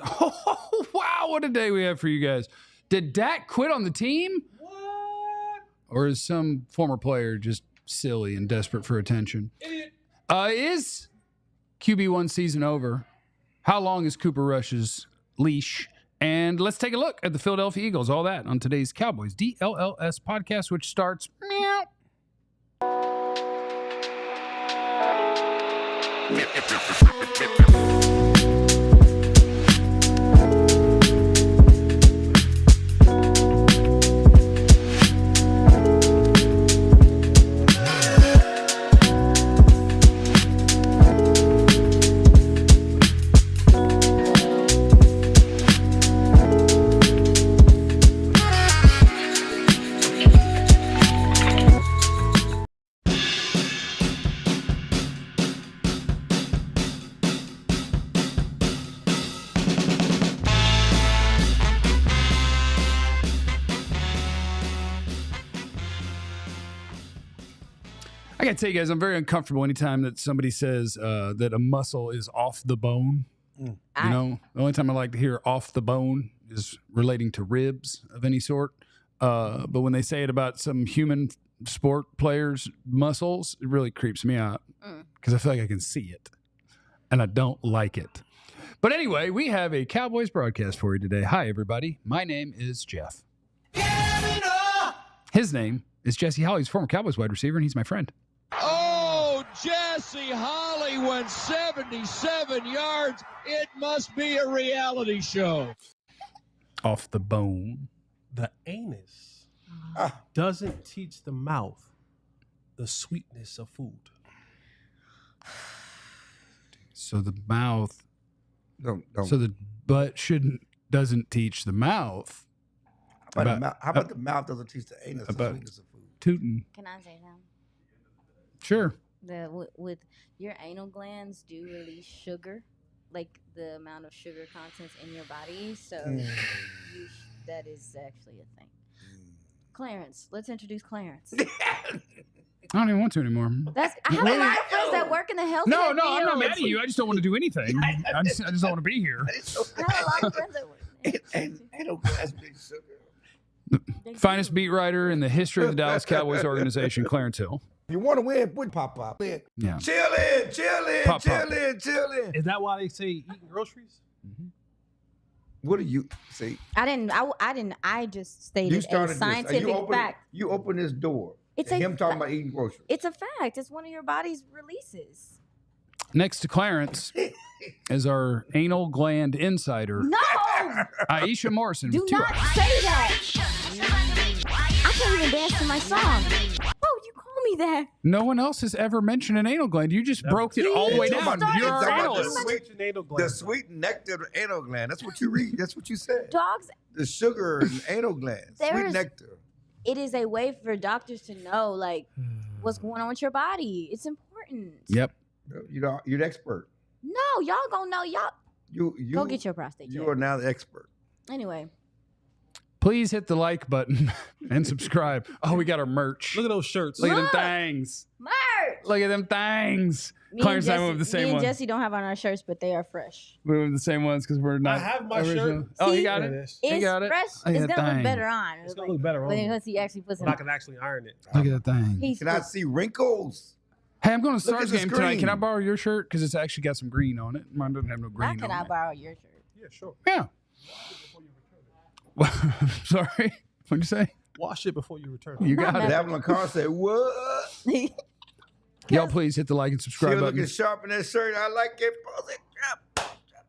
Oh, wow, what a day we have for you guys. Did Dak quit on the team? What? Or is some former player just silly and desperate for attention? Is QB1 season over? How long is Cooper Rush's leash? And let's take a look at the Philadelphia Eagles. All that on today's Cowboys DLLS podcast, which starts meow. I gotta tell you guys, I'm very uncomfortable anytime that somebody says that a muscle is off the bone. You know, the only time I like to hear off the bone is relating to ribs of any sort. But when they say it about some human sport players' muscles, it really creeps me out because I feel like I can see it and I don't like it. But anyway, we have a Cowboys broadcast for you today. Hi, everybody. My name is Jeff. His name is Jesse Holley's former Cowboys wide receiver, and he's my friend. Oh, Jesse Holley went 77 yards. It must be a reality show. Off the bone. The anus doesn't teach the mouth the sweetness of food. So the mouth, Don't. so the butt doesn't teach the mouth How about the mouth doesn't teach the anus the about- sweetness of food? tooting. Can I say something? Sure. With your anal glands do release sugar, like the amount of sugar contents in your body. So that is actually a thing. Clarence, let's introduce Clarence. I don't even want to anymore. I have a lot of friends that work in the health. No, I'm not mad at you. I just don't want to do anything. I just don't want to be here. I have a lot of friends that work. And no glass big sugar. Finest beat writer in the history of the Dallas Cowboys organization, Clarence Hill. If you want to win, put pop. Yeah. Chillin'. Pop. Is that why they say eating groceries? What do you see? I didn't. I just You stated a started scientific this. fact. You open this door. It's to a him talking fa- about eating groceries. It's a fact. It's one of your body's releases. Next to Clarence is our anal gland insider, No, Aisha Morrison. do with two not eyes. say that. I can't even dance to my song. Oh, you call me that? No one else has ever mentioned an anal gland. You just broke it all the way You down. started You're our saying analyst. The sweet nectar of the anal gland. That's what you read. That's what you said. Dogs. The sugar in the anal gland. Sweet There's- nectar. It is a way for doctors to know like what's going on with your body. It's important. Yep. You're the expert. No, y'all gonna know. Y'all You go get your prostate You checked. are now the expert. Anyway, Please hit the like button and subscribe. Oh, we got our merch. Look at those shirts. Look at them Look. things. merch. Look at them things. Me Clarence and and I went with the same me and one. Jesse don't have on our shirts, but they are fresh. We went with the same ones because we're not. I have my original. shirt. Oh, See? you got There it. it is. You It's got it. fresh. Look at It's that gonna look thing. better on. It's gonna look better on me. Unless he actually puts it But I on. can actually iron it. Look at that thing. He's Can I see wrinkles? Hey, I'm going to Look Stars at the game tonight. Can I screen. borrow your shirt? Because it's actually got some green on it. Mine doesn't have no green How can on I it. borrow your shirt? Yeah, sure. Yeah. Sorry. What'd you say? Wash it before you return. You got Not it. Devlin Carr said, "What? Y'all please hit the like and subscribe Still button. looking sharp in that shirt. I like it. Pose it. Drop.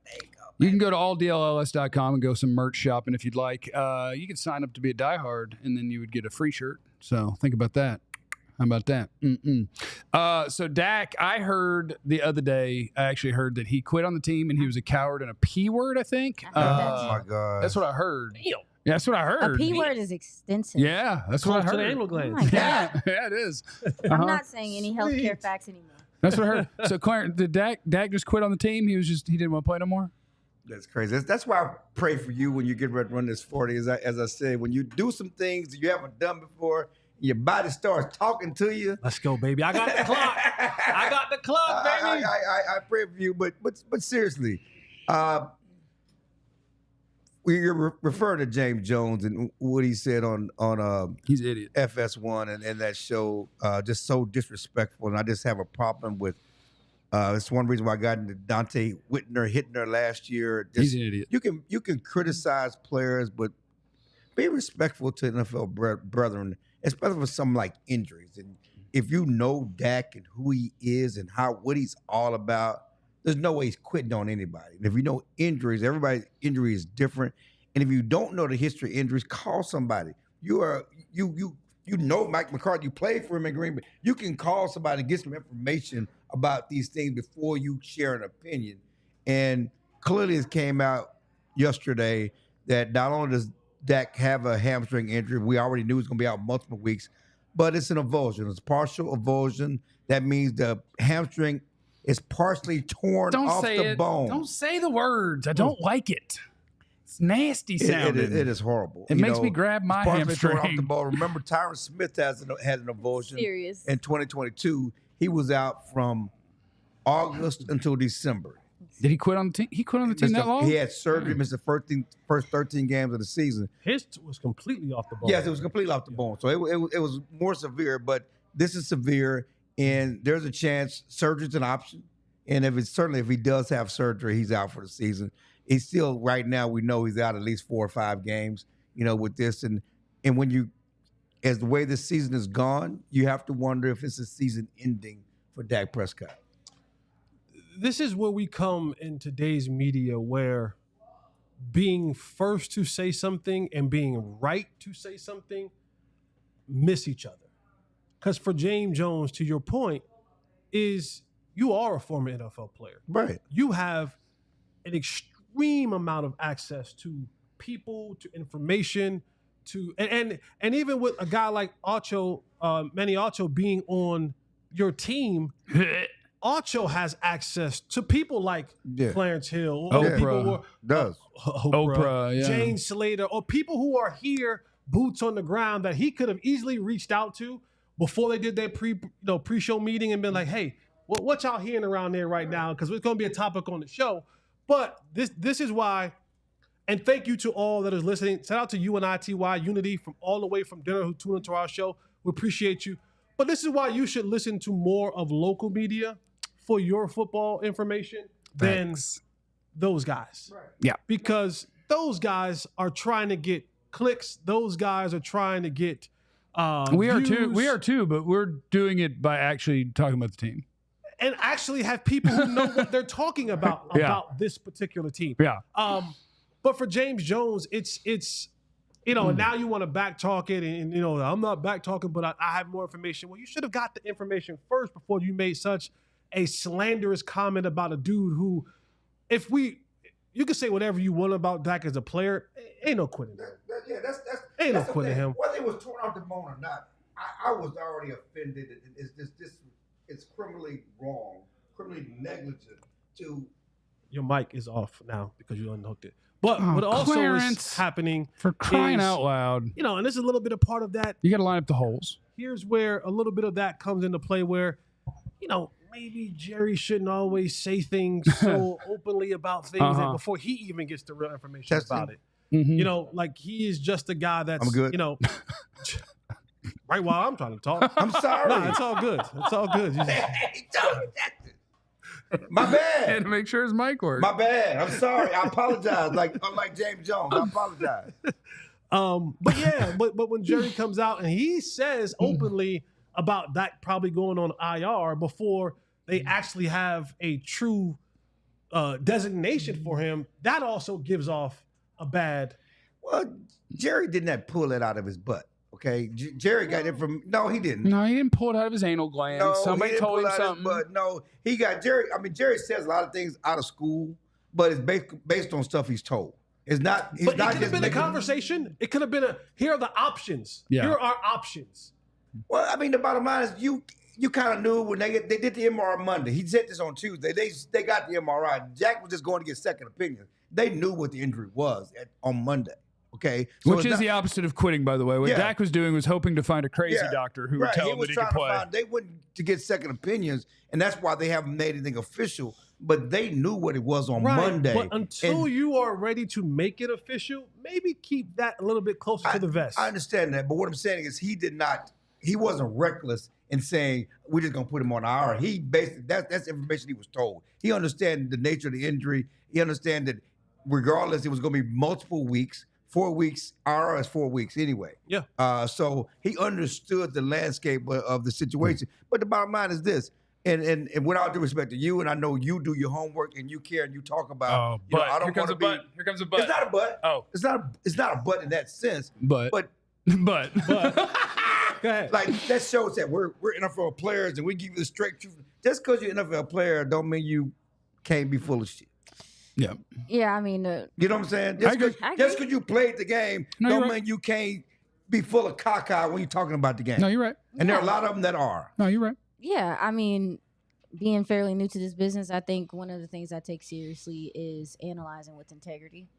There you go. You can go to alldlls.com and go some merch shopping if you'd like. You can sign up to be a diehard, and then you would get a free shirt. So think about that. How about that? So Dak, I heard the other day, I actually heard that he quit on the team and he was a coward and a P word, I think. I heard that Oh my God. That's what I heard. Yeah, that's what I heard. A P word is extensive. Yeah, that's what I Close to the heard. anal Oh glands. my God. Yeah, it is. I'm Uh-huh. not saying any healthcare facts anymore. That's what I heard. So Clarence, did Dak just quit on the team? He didn't want to play no more? That's crazy. That's why I pray for you when you get ready to run this 40. As I said, when you do some things that you haven't done before, your body starts talking to you. Let's go, baby. I got the clock. I got the clock, baby. I pray for you, but seriously, You're referring to James Jones and what he said on he's an idiot. FS1 and that show, just so disrespectful. And I just have a problem with. It's one reason why I got into Dante Hittner last year. He's an idiot. You can criticize players, but be respectful to NFL brethren, especially for something like injuries. And if you know Dak and who he is and what he's all about, there's no way he's quitting on anybody. And if you know injuries, everybody's injury is different. And if you don't know the history of injuries, call somebody. You know Mike McCarthy, you played for him in Green Bay. You can call somebody to get some information about these things before you share an opinion. And clearly it came out yesterday that not only does Dak have a hamstring injury, we already knew he was going to be out multiple weeks, but it's an avulsion. It's partial avulsion. That means the hamstring is partially torn off the bone. Don't say the words. I don't like it. It's nasty sounding. It is horrible. It makes me grab my hamstring. Off the ball. Remember, Tyron Smith had an avulsion in 2022. He was out from August until December. Did he quit on the team? He quit on the team that long? He had surgery, missed the first 13 games of the season. His was completely off the bone. Yes, it was completely off the bone. So it was more severe, but this is severe, and there's a chance surgery's an option. And if he does have surgery, he's out for the season. He's still, right now, we know he's out at least 4 or 5 games, with this. And when as the way this season is gone, you have to wonder if it's a season ending for Dak Prescott. This is where we come in today's media, where being first to say something and being right to say something miss each other. Because for James Jones, to your point, you are a former NFL player. Right. You have an extreme amount of access to people, to information, and even with a guy like Manny Ocho being on your team, Ocho has access to people like Clarence Hill, Oprah, Oprah, Jane Slater, or people who are here, boots on the ground, that he could have easily reached out to before they did their pre-show meeting and been like, hey, what y'all hearing around there right now? Because it's going to be a topic on the show. But this is why, and thank you to all that is listening. Shout out to UNITY Unity from all the way from dinner who tuned into our show. We appreciate you. But this is why you should listen to more of local media for your football information than those guys. Right. Yeah. Because those guys are trying to get clicks. Those guys are trying to get We are views. too, but we're doing it by actually talking about the team. And actually have people who know what they're talking about this particular team. Yeah. But for James Jones, it's now you want to back talk it, and I'm not back talking, but I have more information. Well, you should have got the information first before you made such a slanderous comment about a dude who, you can say whatever you want about Dak as a player, ain't no quitting him. Ain't no quitting him. Whether it was torn off the bone or not, I was already offended. It's criminally wrong, criminally negligent to. Your mic is off now because you unhooked it. But what also Clarence, is happening, for crying is, out loud, and this is a little bit of part of that. You got to line up the holes. Here's where a little bit of that comes into play, where, maybe Jerry shouldn't always say things so openly about things that before he even gets the real information about it. Mm-hmm. Like he is just a guy that's, I'm good. Right while I'm trying to talk. I'm sorry. Nah, it's all good. It's all good. My bad. And to make sure his mic works. My bad. I'm sorry. I apologize. Unlike James Jones, I apologize. But when Jerry comes out and he says openly about that probably going on IR before they actually have a true designation for him, that also gives off a bad. Well, Jerry did not pull it out of his butt. Okay, Jerry got it from. No, he didn't. No, he didn't pull it out of his anal gland. No, somebody told him something. But no, he got Jerry. I mean, Jerry says a lot of things out of school, but it's based on stuff he's told. It's not. He's But not it could have been a conversation. It could have been here are the options. Yeah. Here are options. Well, I mean, the bottom line is you kind of knew when they did the MRI Monday. He said this on Tuesday. They got the MRI. Jack was just going to get second opinion. They knew what the injury was on Monday. Okay, so which is the opposite of quitting, by the way. What Dak was doing was hoping to find a crazy doctor who would tell him that he could play. They went to get second opinions, and that's why they haven't made anything official. but they knew what it was on Monday. But until you are ready to make it official, maybe keep that a little bit closer to the vest. I understand that, but what I'm saying is he wasn't reckless in saying we're just gonna put him on IR. He basically that's information he was told. He understands the nature of the injury. He understands that regardless, it was gonna be multiple weeks. 4 weeks, IR is 4 weeks anyway. Yeah. So he understood the landscape of the situation. But the bottom line is this, and with all due respect to you, and I know you do your homework and you care and you talk about. I don't want to be. Here comes a but. It's not a but. Oh, it's not a but in that sense. But. Go ahead. Like that shows that we're NFL players and we give you the straight truth. Just because you're an NFL player don't mean you can't be full of shit. Yeah. Yeah, I mean, you know what I'm saying? Just because you played the game don't mean you can't be full of caca when you're talking about the game. No, you're right. And there are a lot of them that are. No, you're right. Yeah, I mean, being fairly new to this business, I think one of the things I take seriously is analyzing with integrity.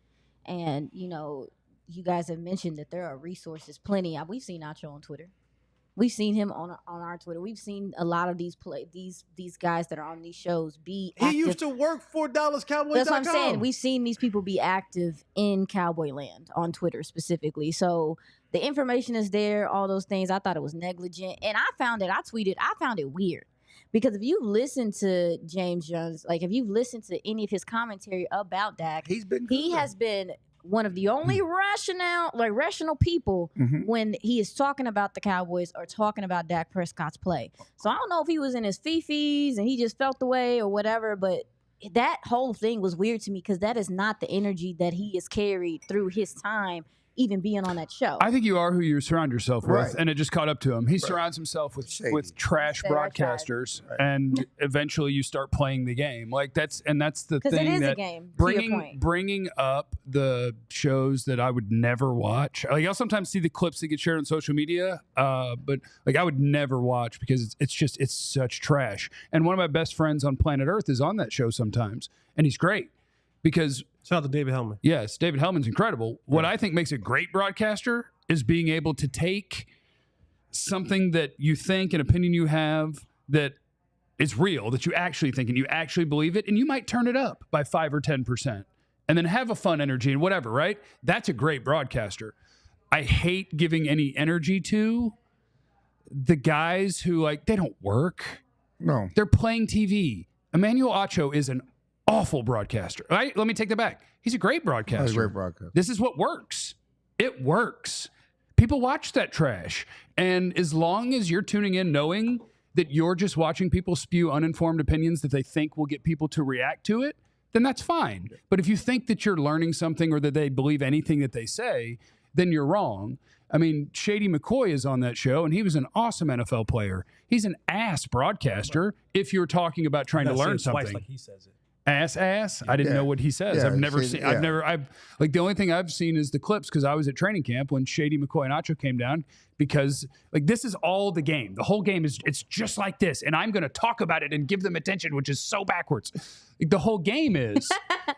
And, you guys have mentioned that there are resources plenty. We've seen Nacho on Twitter. We've seen him on our Twitter. We've seen a lot of these guys that are on these shows be active. He used to work for Dallas Cowboys. That's what I'm saying. We've seen these people be active in Cowboy land on Twitter specifically. So the information is there, all those things. I thought it was negligent. And I found it weird. Because if you listen to James Jones, like if you've listened to any of his commentary about Dak, he has been one of the only rational people when he is talking about the Cowboys or talking about Dak Prescott's play. So I don't know if he was in his fifis and he just felt the way or whatever, but that whole thing was weird to me because that is not the energy that he has carried through his time even being on that show. I think you are who you surround yourself with, and it just caught up to him. He surrounds himself with trash broadcasters, and eventually you start playing the game. Like that's the thing, it is that a game, bringing up the shows that I would never watch. Like I'll sometimes see the clips that get shared on social media, but like I would never watch because it's such trash. And one of my best friends on planet Earth is on that show sometimes, and he's great because. Shout out to David Hellman. Yes, David Hellman's incredible. What I think makes a great broadcaster is being able to take something that you think, an opinion you have that is real, that you actually think and you actually believe it, and you might turn it up by 5 or 10% and then have a fun energy and whatever, right? That's a great broadcaster. I hate giving any energy to the guys who, they don't work. No. They're playing TV. Emmanuel Acho is an awful broadcaster. Right? Let me take that back. He's a great broadcaster. He's a great broadcaster. This is what works. It works. People watch that trash. And as long as you're tuning in knowing that you're just watching people spew uninformed opinions that they think will get people to react to it, then that's fine. But if you think that you're learning something or that they believe anything that they say, then you're wrong. I mean, Shady McCoy is on that show, and he was an awesome NFL player. He's an ass broadcaster if you're talking about trying to learn something. Twice like he says it. Ass. I didn't know what he says. Yeah, I've never seen. The only thing I've seen is the clips because I was at training camp when Shady McCoy and Acho came down because this is all the game. The whole game it's just like this, and I'm going to talk about it and give them attention, which is so backwards. The whole game is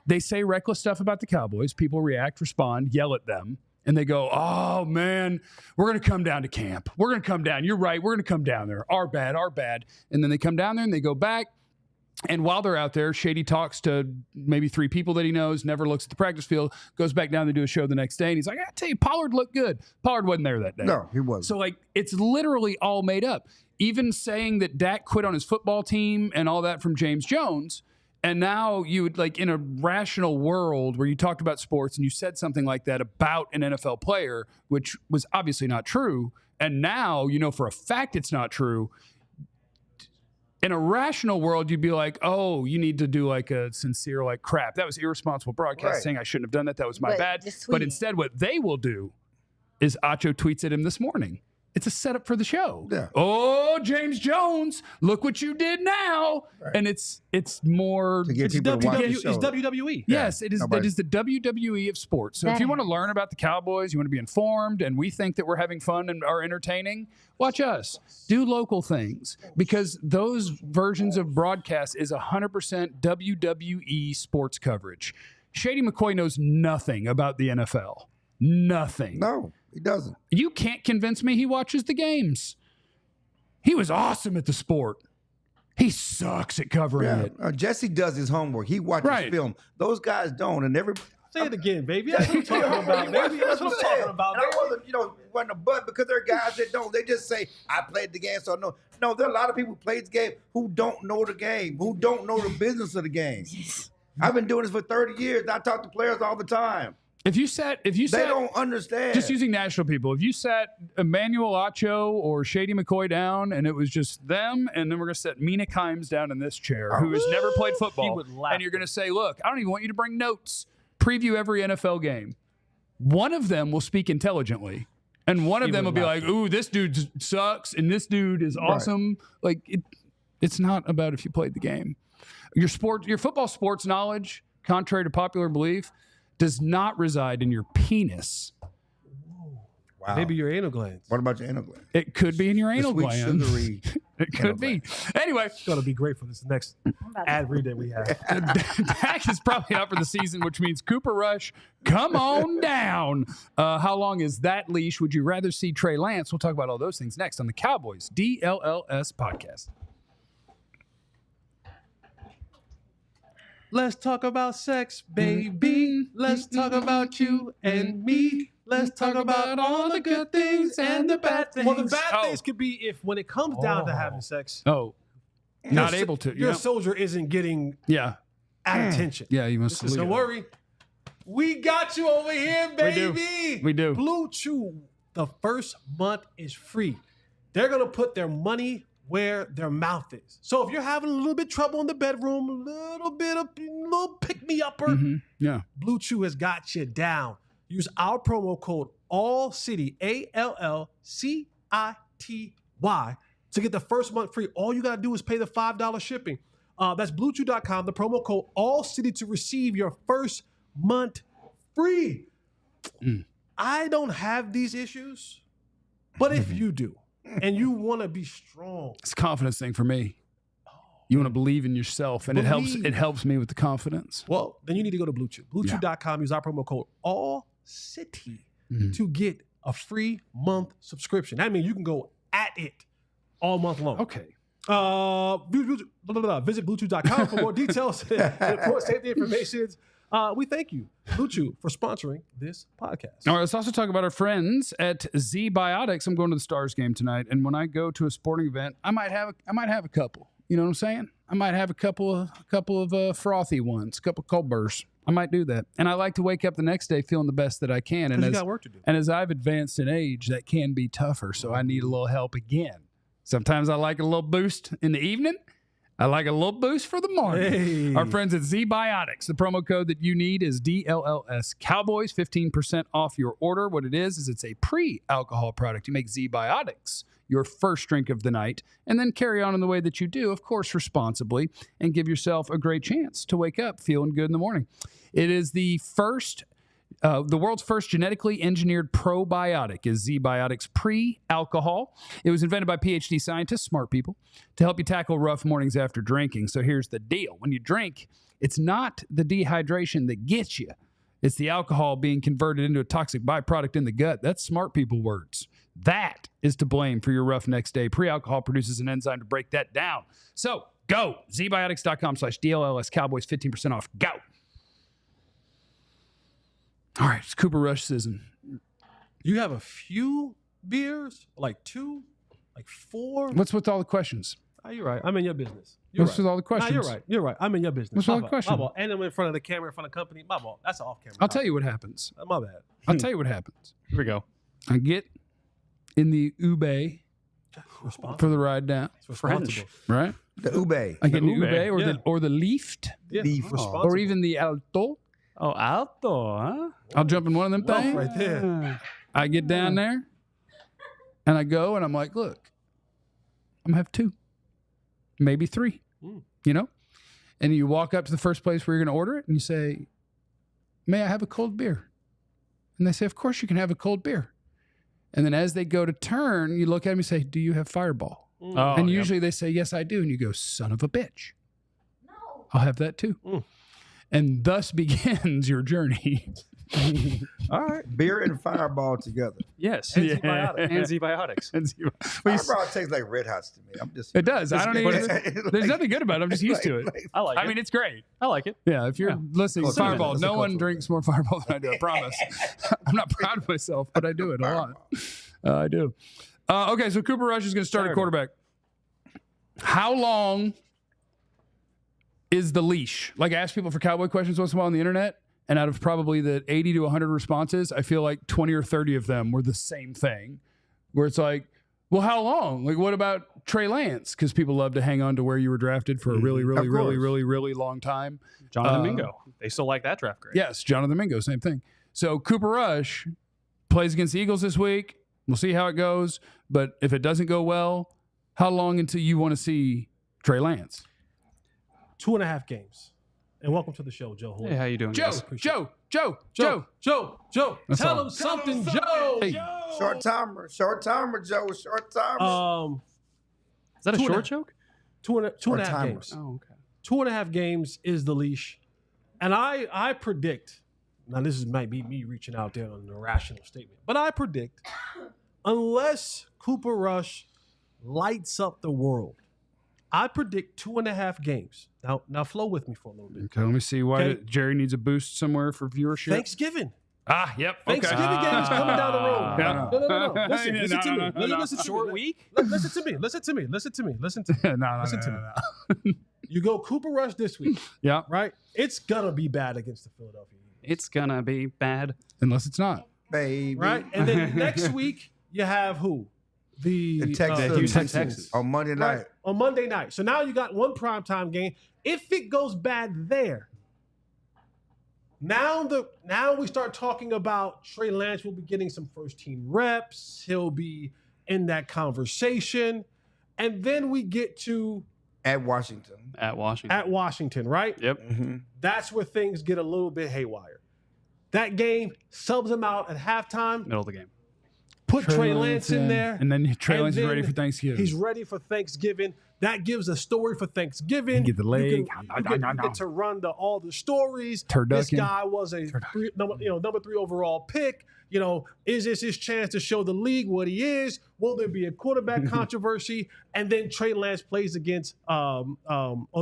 they say reckless stuff about the Cowboys. People react, respond, yell at them. And they go, oh, man, we're going to come down to camp. We're going to come down. You're right. We're going to come down there. Our bad. And then they come down there and they go back. And while they're out there, Shady talks to maybe 3 people that he knows, never looks at the practice field, goes back down to do a show the next day. And he's like, I tell you, Pollard looked good. Pollard wasn't there that day. No, he wasn't. So, it's literally all made up. Even saying that Dak quit on his football team and all that from James Jones. And now you would, in a rational world where you talked about sports and you said something like that about an NFL player, which was obviously not true. And now you know for a fact it's not true. In a rational world, you'd be like, oh, you need to do a sincere, crap. That was irresponsible broadcasting. I shouldn't have done that. That was my bad. But instead, what they will do is Acho tweets at him this morning. It's a setup for the show. Yeah. Oh, James Jones, look what you did now. Right. And it's more. It's WWE. Yes, it is. It is the WWE of sports. So if you want to learn about the Cowboys, you want to be informed, and we think that we're having fun and are entertaining, watch us. Do local things because those versions of broadcast is 100% WWE sports coverage. Shady McCoy knows nothing about the NFL. Nothing. No, he doesn't. You can't convince me he watches the games. He was awesome at the sport. He sucks at covering it. Jesse does his homework. He watches film. Those guys don't, and every. Say it again, baby. That's what I'm talking about, baby. That's what I'm talking about. And I wasn't a butt because there are guys that don't. They just say, I played the game, so I know. No, there are a lot of people who played the game who don't know the game, who don't know the business of the game. I've been doing this for 30 years, and I talk to players all the time. If you sat, they don't understand. Just using national people, if you sat Emmanuel Acho or Shady McCoy down and it was just them, and then we're going to set Mina Kimes down in this chair, who has never played football, and you're going to say, look, I don't even want you to bring notes. Preview every NFL game. One of them will speak intelligently, and one of them will be like, ooh, this dude sucks, and this dude is awesome. Like, it's not about if you played the game. Your football sports knowledge, contrary to popular belief, does not reside in your penis. Wow. Maybe your anal glands. What about your anal glands? It could be in your anal glands. Sugary it could be. Anyway. It's going to be great for this next ad read that we have. Dak is probably out for the season, which means Cooper Rush, come on down. How long is that leash? Would you rather see Trey Lance? We'll talk about all those things next on the Cowboys DLLS Podcast. Let's talk about sex, baby. Let's talk about you and me. Let's talk about all the good things and the bad things. Well, the bad things could be if when it comes down to having sex. Not able to. Your soldier isn't getting attention. Yeah, you must. Don't worry. We got you over here, baby. We do. Blue Chew, the first month is free. They're going to put their money where their mouth is. So if you're having a little bit trouble in the bedroom, a little pick-me-upper, Blue Chew has got you down. Use our promo code ALLCITY, ALLCITY, to get the first month free. All you got to do is pay the $5 shipping. That's BlueChew.com, the promo code ALLCITY to receive your first month free. I don't have these issues, but if you do, and you want to be strong. It's a confidence thing for me. You want to believe in yourself, and it helps me with the confidence. Well, then you need to go to Blue Chew. BlueChew.com, use our promo code ALLCITY to get a free month subscription. That means you can go at it all month long. Okay. Visit BlueChew.com for more details and report safety information. We thank you, Blue Chew, for sponsoring this podcast. All right, let's also talk about our friends at Z Biotics. I'm going to the Stars game tonight, and when I go to a sporting event, I might have a couple. You know what I'm saying? I might have a couple of frothy ones, a couple of cold bursts. I might do that, and I like to wake up the next day feeling the best that I can. And you got work to do. And as I've advanced in age, that can be tougher. So I need a little help again. Sometimes I like a little boost in the evening. I like a little boost for the morning. Hey. Our friends at Z Biotics. The promo code that you need is DLLS Cowboys, 15% off your order. What it is it's a pre-alcohol product. You make Z Biotics your first drink of the night, and then carry on in the way that you do, of course, responsibly, and give yourself a great chance to wake up feeling good in the morning. It is the world's first genetically engineered probiotic is Z Biotics pre-alcohol. It was invented by PhD scientists, smart people, to help you tackle rough mornings after drinking. So here's the deal. When you drink, it's not the dehydration that gets you. It's the alcohol being converted into a toxic byproduct in the gut. That's smart people words. That is to blame for your rough next day. Pre-alcohol produces an enzyme to break that down. So go. zbiotics.com/DLLS Cowboys, 15% off. Go. All right, it's Cooper Rush season. You have a few beers, like 2, like 4. What's with all the questions? Oh, you're right. I'm in your business. What's with all the questions? No, you're right. I'm in your business. What's all the questions? And I'm in front of the camera, in front of the company. My ball. That's an off camera. I'll tell you what happens. My bad. I'll tell you what happens. Here we go. I get in the Ube for the ride down. French, right? The Ube. I get in the Ube or the Lift. Yeah. Or even the Alto. Oh, Alto, huh? I'll jump in one of them things. Right there. I get down there, and I go, and I'm like, look, I'm going to have 2, maybe 3, you know? And you walk up to the first place where you're going to order it, and you say, may I have a cold beer? And they say, of course you can have a cold beer. And then as they go to turn, you look at them and say, do you have Fireball? Oh, and usually they say, yes, I do. And you go, son of a bitch. No. I'll have that too. and thus begins your journey. All right, beer and Fireball together. Yes, Antibiotics. Fireball tastes like Red Hots to me. It does. I don't even. There's nothing good about it. I'm just used to it. I like it. I mean, it's great. I like it. Yeah, if you're listening to Fireball, no one drinks more Fireball than I do. I promise. I'm not proud of myself, but I do it a lot. I do. Okay, so Cooper Rush is going to start at quarterback. How long is the leash? Like, I ask people for Cowboy questions once in a while on the internet, and out of probably the 80 to 100 responses, I feel like 20 or 30 of them were the same thing, where it's like, well, how long? Like, what about Trey Lance? Because people love to hang on to where you were drafted for a really long time. Jonathan Mingo. They still like that draft grade. Yes, Jonathan Mingo, same thing. So Cooper Rush plays against the Eagles this week. We'll see how it goes. But if it doesn't go well, how long until you want to see Trey Lance? 2.5 games. And welcome to the show, Joe. Hey, how you doing, guys? Joe. Tell him something, Joe. Hey. Short timer, Joe. Short timer. Is that a short choke? Two and a half games. Oh, okay. 2.5 games is the leash. And I predict, now this might be me reaching out there on an irrational statement, but I predict, unless Cooper Rush lights up the world, I predict 2.5 games. Now flow with me for a little bit. Okay, let me see why Jerry needs a boost somewhere for viewership. Thanksgiving. Yep. Thanksgiving game is coming down the road. Yeah. No. Listen to me. Listen to Short me. week? Listen to me. No. You go Cooper Rush this week. Yeah. Right? It's going to be bad against the Philadelphia Eagles. It's going to be bad. Unless it's not. Baby. Right? And then next week, you have who? The Houston Texans. On Monday night. Right? On Monday night. So now you got one primetime game. If it goes bad there, now we start talking about Trey Lance will be getting some first-team reps. He'll be in that conversation. And then we get to At Washington, right? Yep. Mm-hmm. That's where things get a little bit haywire. That game subs him out at halftime. Middle of the game. Put Trey Lance in there. And then Trey Lance is ready for Thanksgiving. He's ready for Thanksgiving. That gives a story for Thanksgiving. You get the leg. You get to run all the stories. Turducken. This guy was a number 3 overall pick. Is this his chance to show the league what he is? Will there be a quarterback controversy? And then Trey Lance plays against on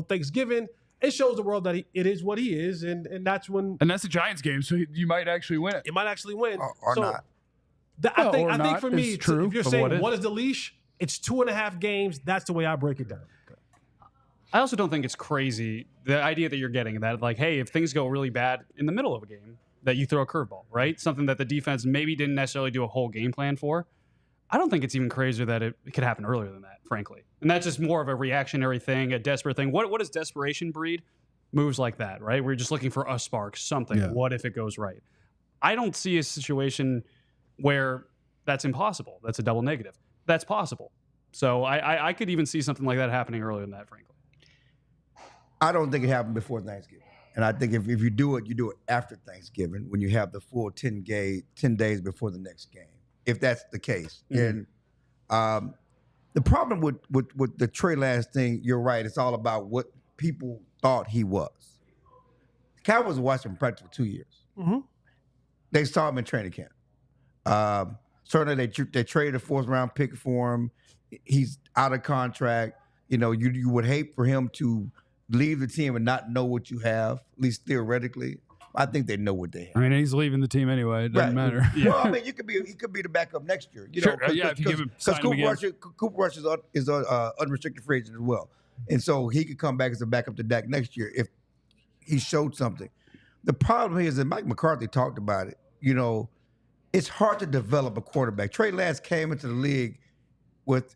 Thanksgiving. It shows the world that it is what he is, and that's when. And that's the Giants game, so you might actually win it. It might actually win, or not. I think for me, true. if you're saying what is the leash, it's 2.5 games. That's the way I break it down. I also don't think it's crazy, the idea that you're getting that, like, hey, if things go really bad in the middle of a game, that you throw a curveball, right? Something that the defense maybe didn't necessarily do a whole game plan for. I don't think it's even crazier that it could happen earlier than that, frankly. And that's just more of a reactionary thing, a desperate thing. What does desperation breed? Moves like that, right? We're just looking for a spark, something. Yeah. What if it goes right? I don't see a situation where that's impossible. That's a double negative. That's possible. So I could even see something like that happening earlier than that, frankly. I don't think it happened before Thanksgiving. And I think if you do it after Thanksgiving when you have the full 10 days before the next game, if that's the case. Mm-hmm. And the problem with the Trey Lance thing, you're right, it's all about what people thought he was. The Cowboys watched him practice for 2 years. Mm-hmm. They saw him in training camp. Certainly they traded a 4th-round pick for him. He's out of contract. You would hate for him to leave the team and not know what you have, at least theoretically. I think they know what they have. I mean, he's leaving the team anyway. It doesn't matter. Yeah. Well, I mean, he could be the backup next year. Sure. If you give him because Cooper Rush is unrestricted free agent as well, and so he could come back as a backup to Dak next year if he showed something. The problem is that Mike McCarthy talked about it. It's hard to develop a quarterback. Trey Lance came into the league with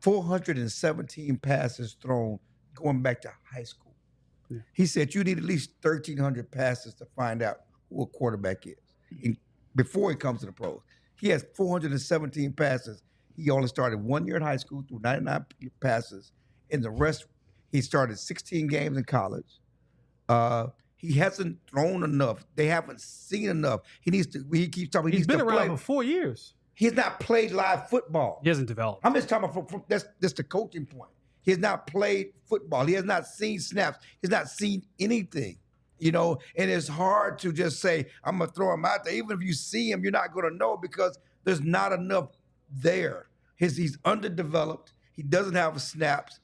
417 passes thrown going back to high school. Yeah. He said you need at least 1,300 passes to find out who a quarterback is before he comes to the pros. He has 417 passes. He only started 1 year in high school, threw 99 passes. And the rest, he started 16 games in college. He hasn't thrown enough. They haven't seen enough. He keeps talking. He's been around for 4 years. He has not played live football. He hasn't developed. I'm just talking about that's the coaching point. He has not played football. He has not seen snaps. He has not seen anything. You know, and it's hard to just say, I'm going to throw him out there. Even if you see him, you're not going to know because there's not enough there. He's underdeveloped. He doesn't have snaps.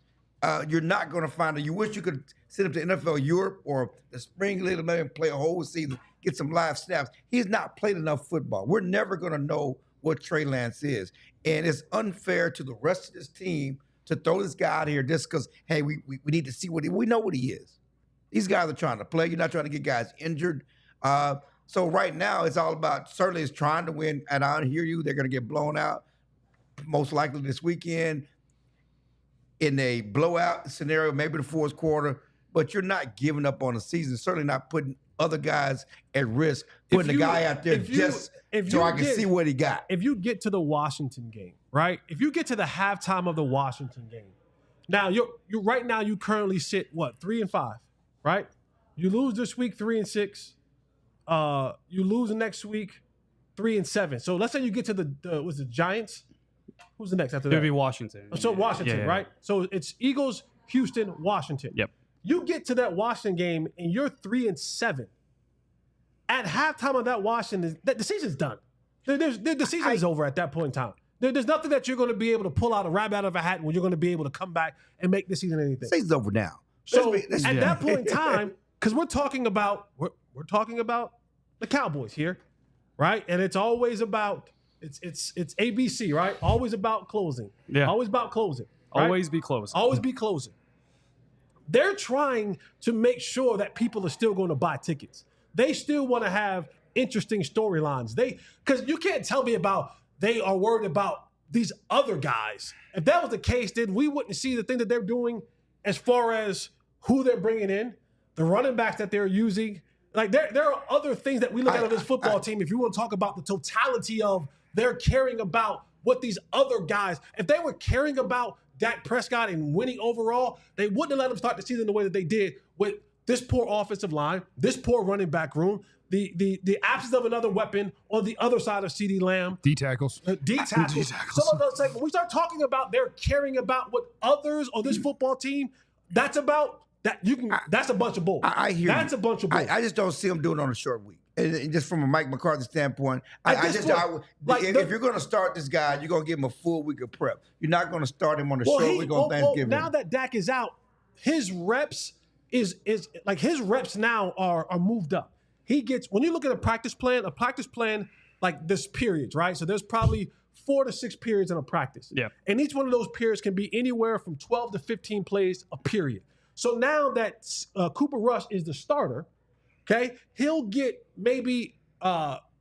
You're not going to find it. You wish you could send him to NFL Europe or the Spring League and let him play a whole season, get some live snaps. He's not played enough football. We're never going to know what Trey Lance is. And it's unfair to the rest of this team to throw this guy out here just because, hey, we need to see we know what he is. These guys are trying to play. You're not trying to get guys injured. So right now, it's all about, certainly it's trying to win. And I hear you, they're going to get blown out most likely this weekend in a blowout scenario, maybe the fourth quarter. But you're not giving up on the season, certainly not putting other guys at risk, putting the guy out there so I can see what he got. If you get to the Washington game, right? If you get to the halftime of the Washington game, now you right now you currently sit, 3-5? Right? You lose this week 3-6. You lose the next week 3-7. So let's say you get to the Giants. Who's the next after that? It'll be Washington. So Washington, right? So it's Eagles, Houston, Washington. Yep. You get to that Washington game and you're 3-7. At halftime of that Washington, the season's done. The season is over at that point in time. There's nothing that you're going to be able to pull out a rabbit out of a hat when you're going to be able to come back and make this season anything. Season's over now. So at that point in time, because we're talking about the Cowboys here, right? And it's always about it's ABC, right? Always about closing. Yeah. Always about closing. Right? Always be closing. Always be closing. They're trying to make sure that people are still going to buy tickets. They still want to have interesting storylines. Because you can't tell me about they are worried about these other guys. If that was the case, then we wouldn't see the thing that they're doing as far as who they're bringing in, the running backs that they're using. Like there are other things that we look at on this football team. If you want to talk about the totality of they're caring about what these other guys, if they were caring about Dak Prescott and winning overall, they wouldn't have let him start the season the way that they did with this poor offensive line, this poor running back room, the absence of another weapon on the other side of CeeDee Lamb. D tackles. D tackles. Some of those, like, when we start talking about they're caring about what others on this football team, that's about that that's a bunch of bull. I hear that's you. A bunch of bull. I just don't see him doing it on a short week. And just from a Mike McCarthy standpoint, if you're going to start this guy, you're going to give him a full week of prep. You're not going to start him on a short week on Thanksgiving. Now that Dak is out, his reps his reps now are moved up. He gets, when you look at a practice plan like this periods, right? So there's probably 4 to 6 periods in a practice. Yeah. And each one of those periods can be anywhere from 12 to 15 plays a period. So now that Cooper Rush is the starter, okay, he'll get maybe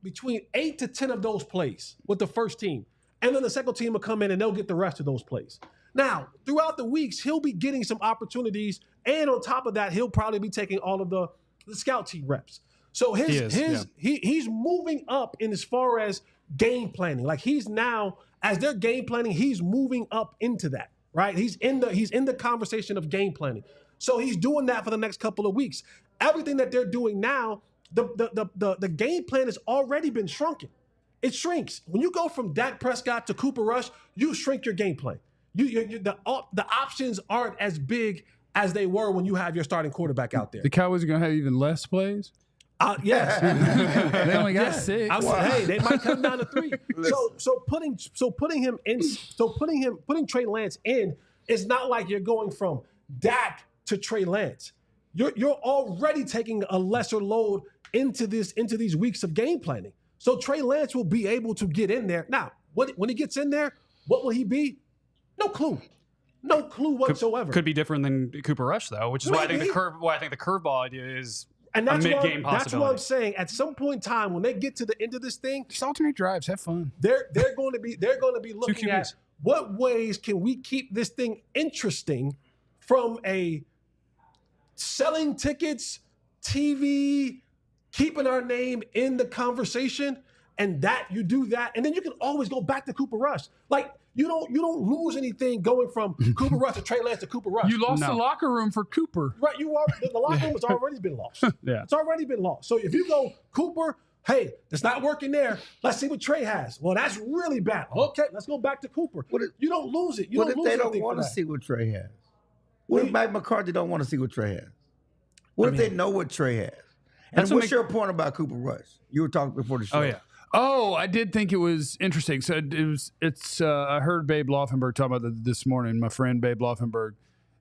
between 8 to 10 of those plays with the first team. And then the second team will come in and they'll get the rest of those plays. Now, throughout the weeks, he'll be getting some opportunities. And on top of that, he'll probably be taking all of the scout team reps. So he's moving up in as far as game planning. Like he's now, as they're game planning, he's moving up into that, right? He's in the conversation of game planning. So he's doing that for the next couple of weeks. Everything that they're doing now, the game plan has already been shrunken. It shrinks. When you go from Dak Prescott to Cooper Rush, you shrink your game plan. The options aren't as big as they were when you have your starting quarterback out there. The Cowboys are going to have even less plays? Yes. They only got 6. I said, hey, they might come down to 3. Putting Trey Lance in, it's not like you're going from Dak to Trey Lance. You're already taking a lesser load into these weeks of game planning. So Trey Lance will be able to get in there. Now, when he gets in there, what will he be? No clue. No clue whatsoever. Could be different than Cooper Rush, though, which is why I think the curveball idea is a mid-game possibility. That's what I'm saying. At some point in time, when they get to the end of this thing, just alternate drives, have fun. They're going to be looking at what ways can we keep this thing interesting from a selling tickets, TV, keeping our name in the conversation, and that you do that, and then you can always go back to Cooper Rush. Like you don't lose anything going from Cooper Rush to Trey Lance to Cooper Rush. You lost the locker room for Cooper. Right, the locker room has already been lost. Yeah. It's already been lost. So if you go Cooper, hey, it's not working there. Let's see what Trey has. Well, that's really bad. Okay, let's go back to Cooper. You don't lose it. What if they don't want to see what Trey has? What if Mike McCarthy don't want to see what Trey has? What if they know what Trey has? And what's your point about Cooper Rush? You were talking before the show. Oh, yeah. Oh, I did think it was interesting. So I heard Babe Laufenberg talk about this morning, my friend Babe Laufenberg,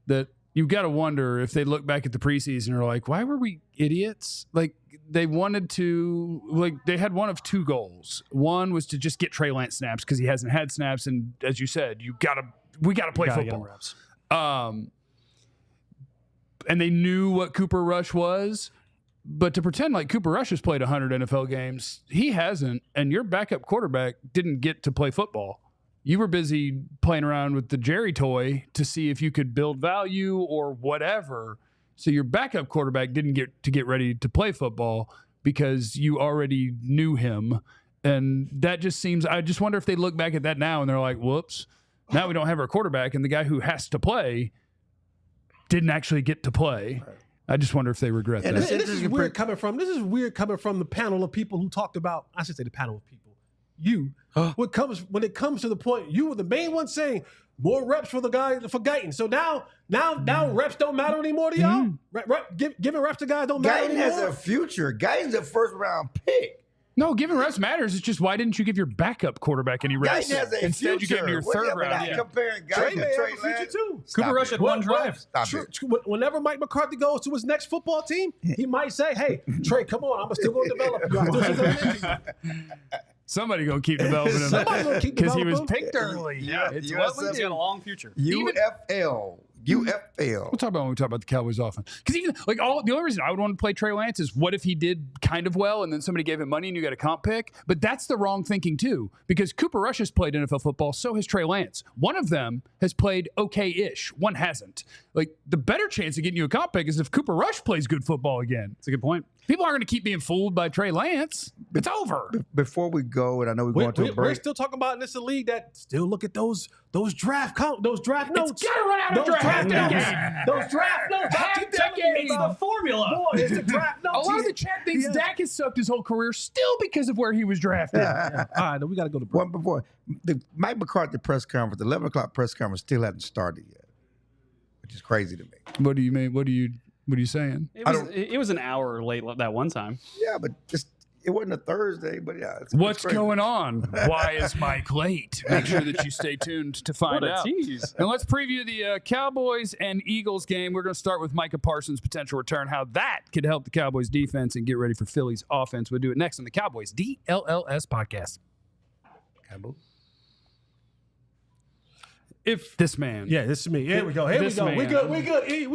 that you got to wonder if they look back at the preseason and are like, why were we idiots? Like, they wanted to, they had one of two goals. One was to just get Trey Lance snaps because he hasn't had snaps. And as you said, we got to play football. And they knew what Cooper Rush was. But to pretend like Cooper Rush has played 100 NFL games, he hasn't. And your backup quarterback didn't get to play football. You were busy playing around with the Jerry toy to see if you could build value or whatever. So your backup quarterback didn't get ready to play football because you already knew him. And that just seems, I just wonder if they look back at that now and they're like, whoops, now we don't have our quarterback. And the guy who has to play didn't actually get to play. I just wonder if they regret that. This is weird coming from the panel of people who talked about, I should say the panel of people. You, when it comes to the point, you were the main one saying more reps for Guyton. So now reps don't matter anymore to y'all. Giving reps to guys don't matter anymore. Guyton has a future. Guyton's a first round pick. No, giving reps matters. It's just why didn't you give your backup quarterback any reps? Guyton has a Instead, future. you gave him your third round. Comparing Guyton to Trey Lance too. Cooper Rush had one drive. Whenever Mike McCarthy goes to his next football team, he might say, "Hey, Trey, come on, I'm still going to develop you." Somebody gonna keep developing him because he was picked early. Yeah, it's what we do. A long future. UFL. We'll talk about when we talk about the Cowboys offense. Because even the only reason I would want to play Trey Lance is what if he did kind of well and then somebody gave him money and you got a comp pick? But that's the wrong thinking too. Because Cooper Rush has played NFL football, so has Trey Lance. One of them has played okay-ish. One hasn't. The better chance of getting you a comp pick is if Cooper Rush plays good football again. That's a good point. People aren't going to keep being fooled by Trey Lance. It's over. Before we go, and I know we're going to a break. We're still talking about in this league that still look at those draft notes. It's got to run out of draft notes. Those draft notes. It's the formula. Boy, it's the draft notes. A lot of the chat thinks Dak has sucked his whole career still because of where he was drafted. All right, we got to go to break. One before the Mike McCarthy press conference, the 11 o'clock press conference still hasn't started yet, which is crazy to me. What do you mean? What are you saying? It was an hour late that one time. Yeah, but it wasn't a Thursday, but yeah. What's going on? Why is Mike late? Make sure that you stay tuned to find out. Tease. And let's preview the Cowboys and Eagles game. We're going to start with Micah Parsons' potential return, how that could help the Cowboys defense and get ready for Philly's offense. We'll do it next on the Cowboys DLLS Podcast. Cowboys. If this man. Yeah, this is me. Here we go. We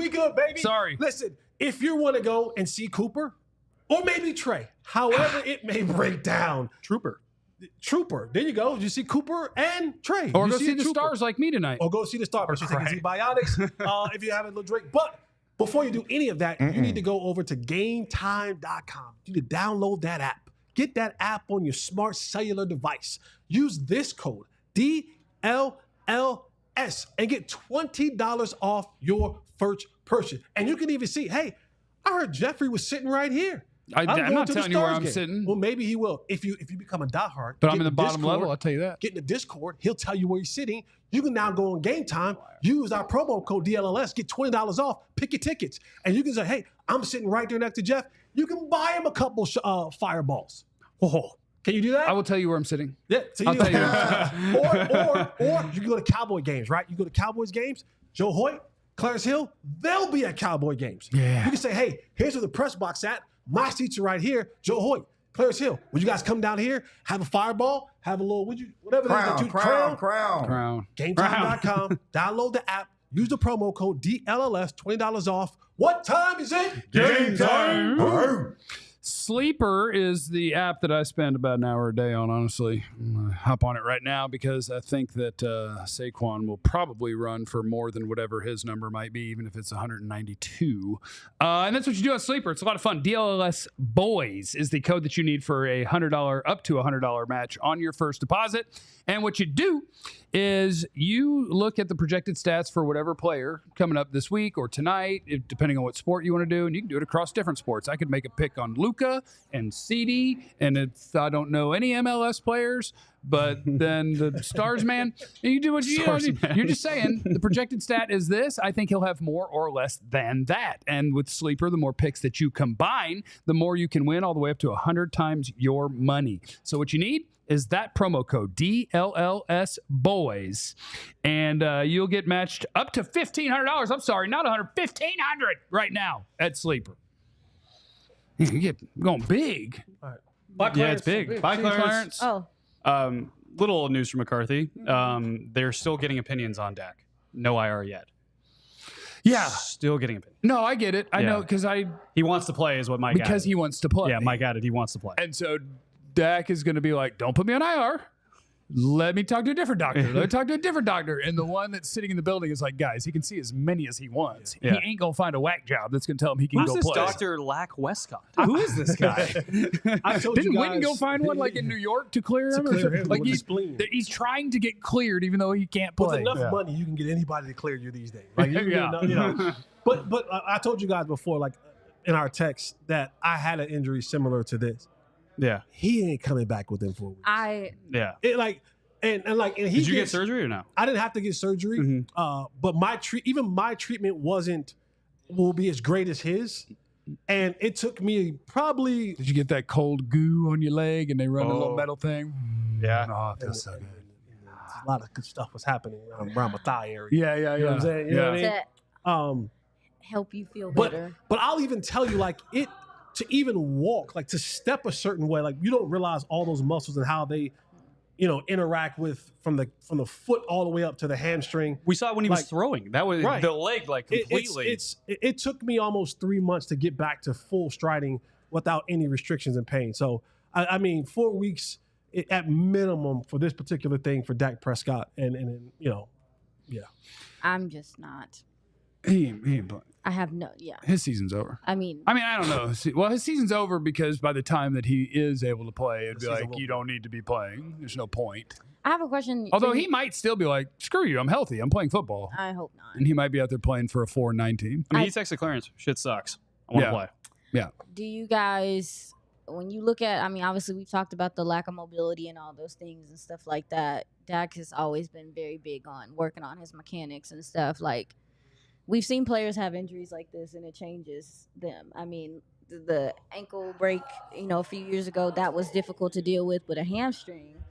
good, baby. Sorry. Listen, if you want to go and see Cooper, or maybe Trey, however it may break down. Trooper. There you go. You see Cooper and Trey. Or go see the stars like me tonight. Or go see the stars. Or take Z-Biotics if you have a little drink. But before you do any of that, you need to go over to GameTime.com. You need to download that app. Get that app on your smart cellular device. Use this code, DLLS, and get $20 off your first purchase. And you can even see, hey, I heard Jeffrey was sitting right here. I'm not telling you where I'm sitting. Well, maybe he will. If you become a diehard. But I'm in the bottom level, I'll tell you that. Get in the Discord. He'll tell you where he's sitting. You can now go on Game Time, use our promo code DLLS, get $20 off, pick your tickets. And you can say, hey, I'm sitting right there next to Jeff. You can buy him a couple fireballs. Oh, can you do that? I will tell you where I'm sitting. Yeah, so I'll tell you. or you can go to Cowboy games, right? You go to Cowboys games, Joe Hoyt, Clarence Hill, they'll be at Cowboy games. Yeah. You can say, hey, here's where the press box at. My seats are right here. Joe Hoyt, Clarence Hill. Would you guys come down here, have a fireball, have a little, whatever it is. Crown. GameTime.com. Download the app. Use the promo code DLLS, $20 off. What time is it? Game time. Sleeper is the app that I spend about an hour a day on, honestly. I'm going to hop on it right now because I think that Saquon will probably run for more than whatever his number might be, even if it's 192. And that's what you do on Sleeper. It's a lot of fun. DLLS Boys is the code that you need for a $100 up to $100 match on your first deposit. And what you do is you look at the projected stats for whatever player coming up this week or tonight, depending on what sport you want to do, and you can do it across different sports. I could make a pick on Luka, Micah and CD, and it's I don't know any MLS players, but then the Stars man, and you do what you you're just saying. The projected stat is this. I think he'll have more or less than that. And with Sleeper, the more picks that you combine, the more you can win, all the way up to 100 times your money. So what you need is that promo code DLLS Boys, and you'll get matched up to $1,500. I'm sorry, not 100, $1,500 right now at Sleeper. You get going big. All right. Yeah, it's big. Bye, Clarence. Oh, Little news from McCarthy. They're still getting opinions on Dak. No IR yet. Yeah, Still getting opinions. no, I get it. I know because He wants to play is what Mike because added. he wants to play. Yeah, Mike added he wants to play. And so Dak is going to be like, don't put me on IR. Let me talk to a different doctor. Let me talk to a different doctor. And the one that's sitting in the building is like, guys, he can see as many as he wants. Yeah. He ain't going to find a whack job that's going to tell him he can Who's go this play. Dr. Lack Westcott? Who is this guy? I told Didn't you Witten guys, go find one like in New York to clear him? clear him Like with the he's, spleen. he's trying to get cleared even though he can't play. With enough money, you can get anybody to clear you these days. Like, you know. But I told you guys before, like in our text, that I had an injury similar to this. Yeah. He ain't coming back within 4 weeks. Yeah. It like and he Did you get gets- surgery or no? I didn't have to get surgery, Mhm. but my treatment will be as great as his, and it took me probably. Did you get that cold goo on your leg and they run a little Oh. metal thing? Yeah. Oh, it feels so good. A lot of good stuff was happening around my thigh area. Yeah. You know what I'm saying? You know what I mean? to help you feel But better. but I'll even tell you, like, it to even walk, like to step a certain way, like you don't realize all those muscles and how they, interact with from the foot all the way up to the hamstring. We saw it when he was Like- throwing. That was Right. the leg, like completely. It took me almost 3 months to get back to full striding without any restrictions and pain. So I mean, 4 weeks at minimum for this particular thing for Dak Prescott, and yeah. I'm just not. He ain't playing. I have no. Yeah. His season's over. I mean, I don't know. Well, his season's over because by the time that he is able to play, it'd be The season like, will you don't need to be playing. There's no point. I have a question. Although for he you. might still be like, screw you, I'm healthy. I'm playing football. I hope not. And he might be out there playing for a 4-9 team. I mean, he texted Clarence, shit sucks. I want to play. Yeah. Do you guys, when you look at, I mean, obviously we've talked about the lack of mobility and all those things and stuff like that. Dak has always been very big on working on his mechanics and stuff. Like, we've seen players have injuries like this and it changes them. I mean, the ankle break, a few years ago, that was difficult to deal with a hamstring.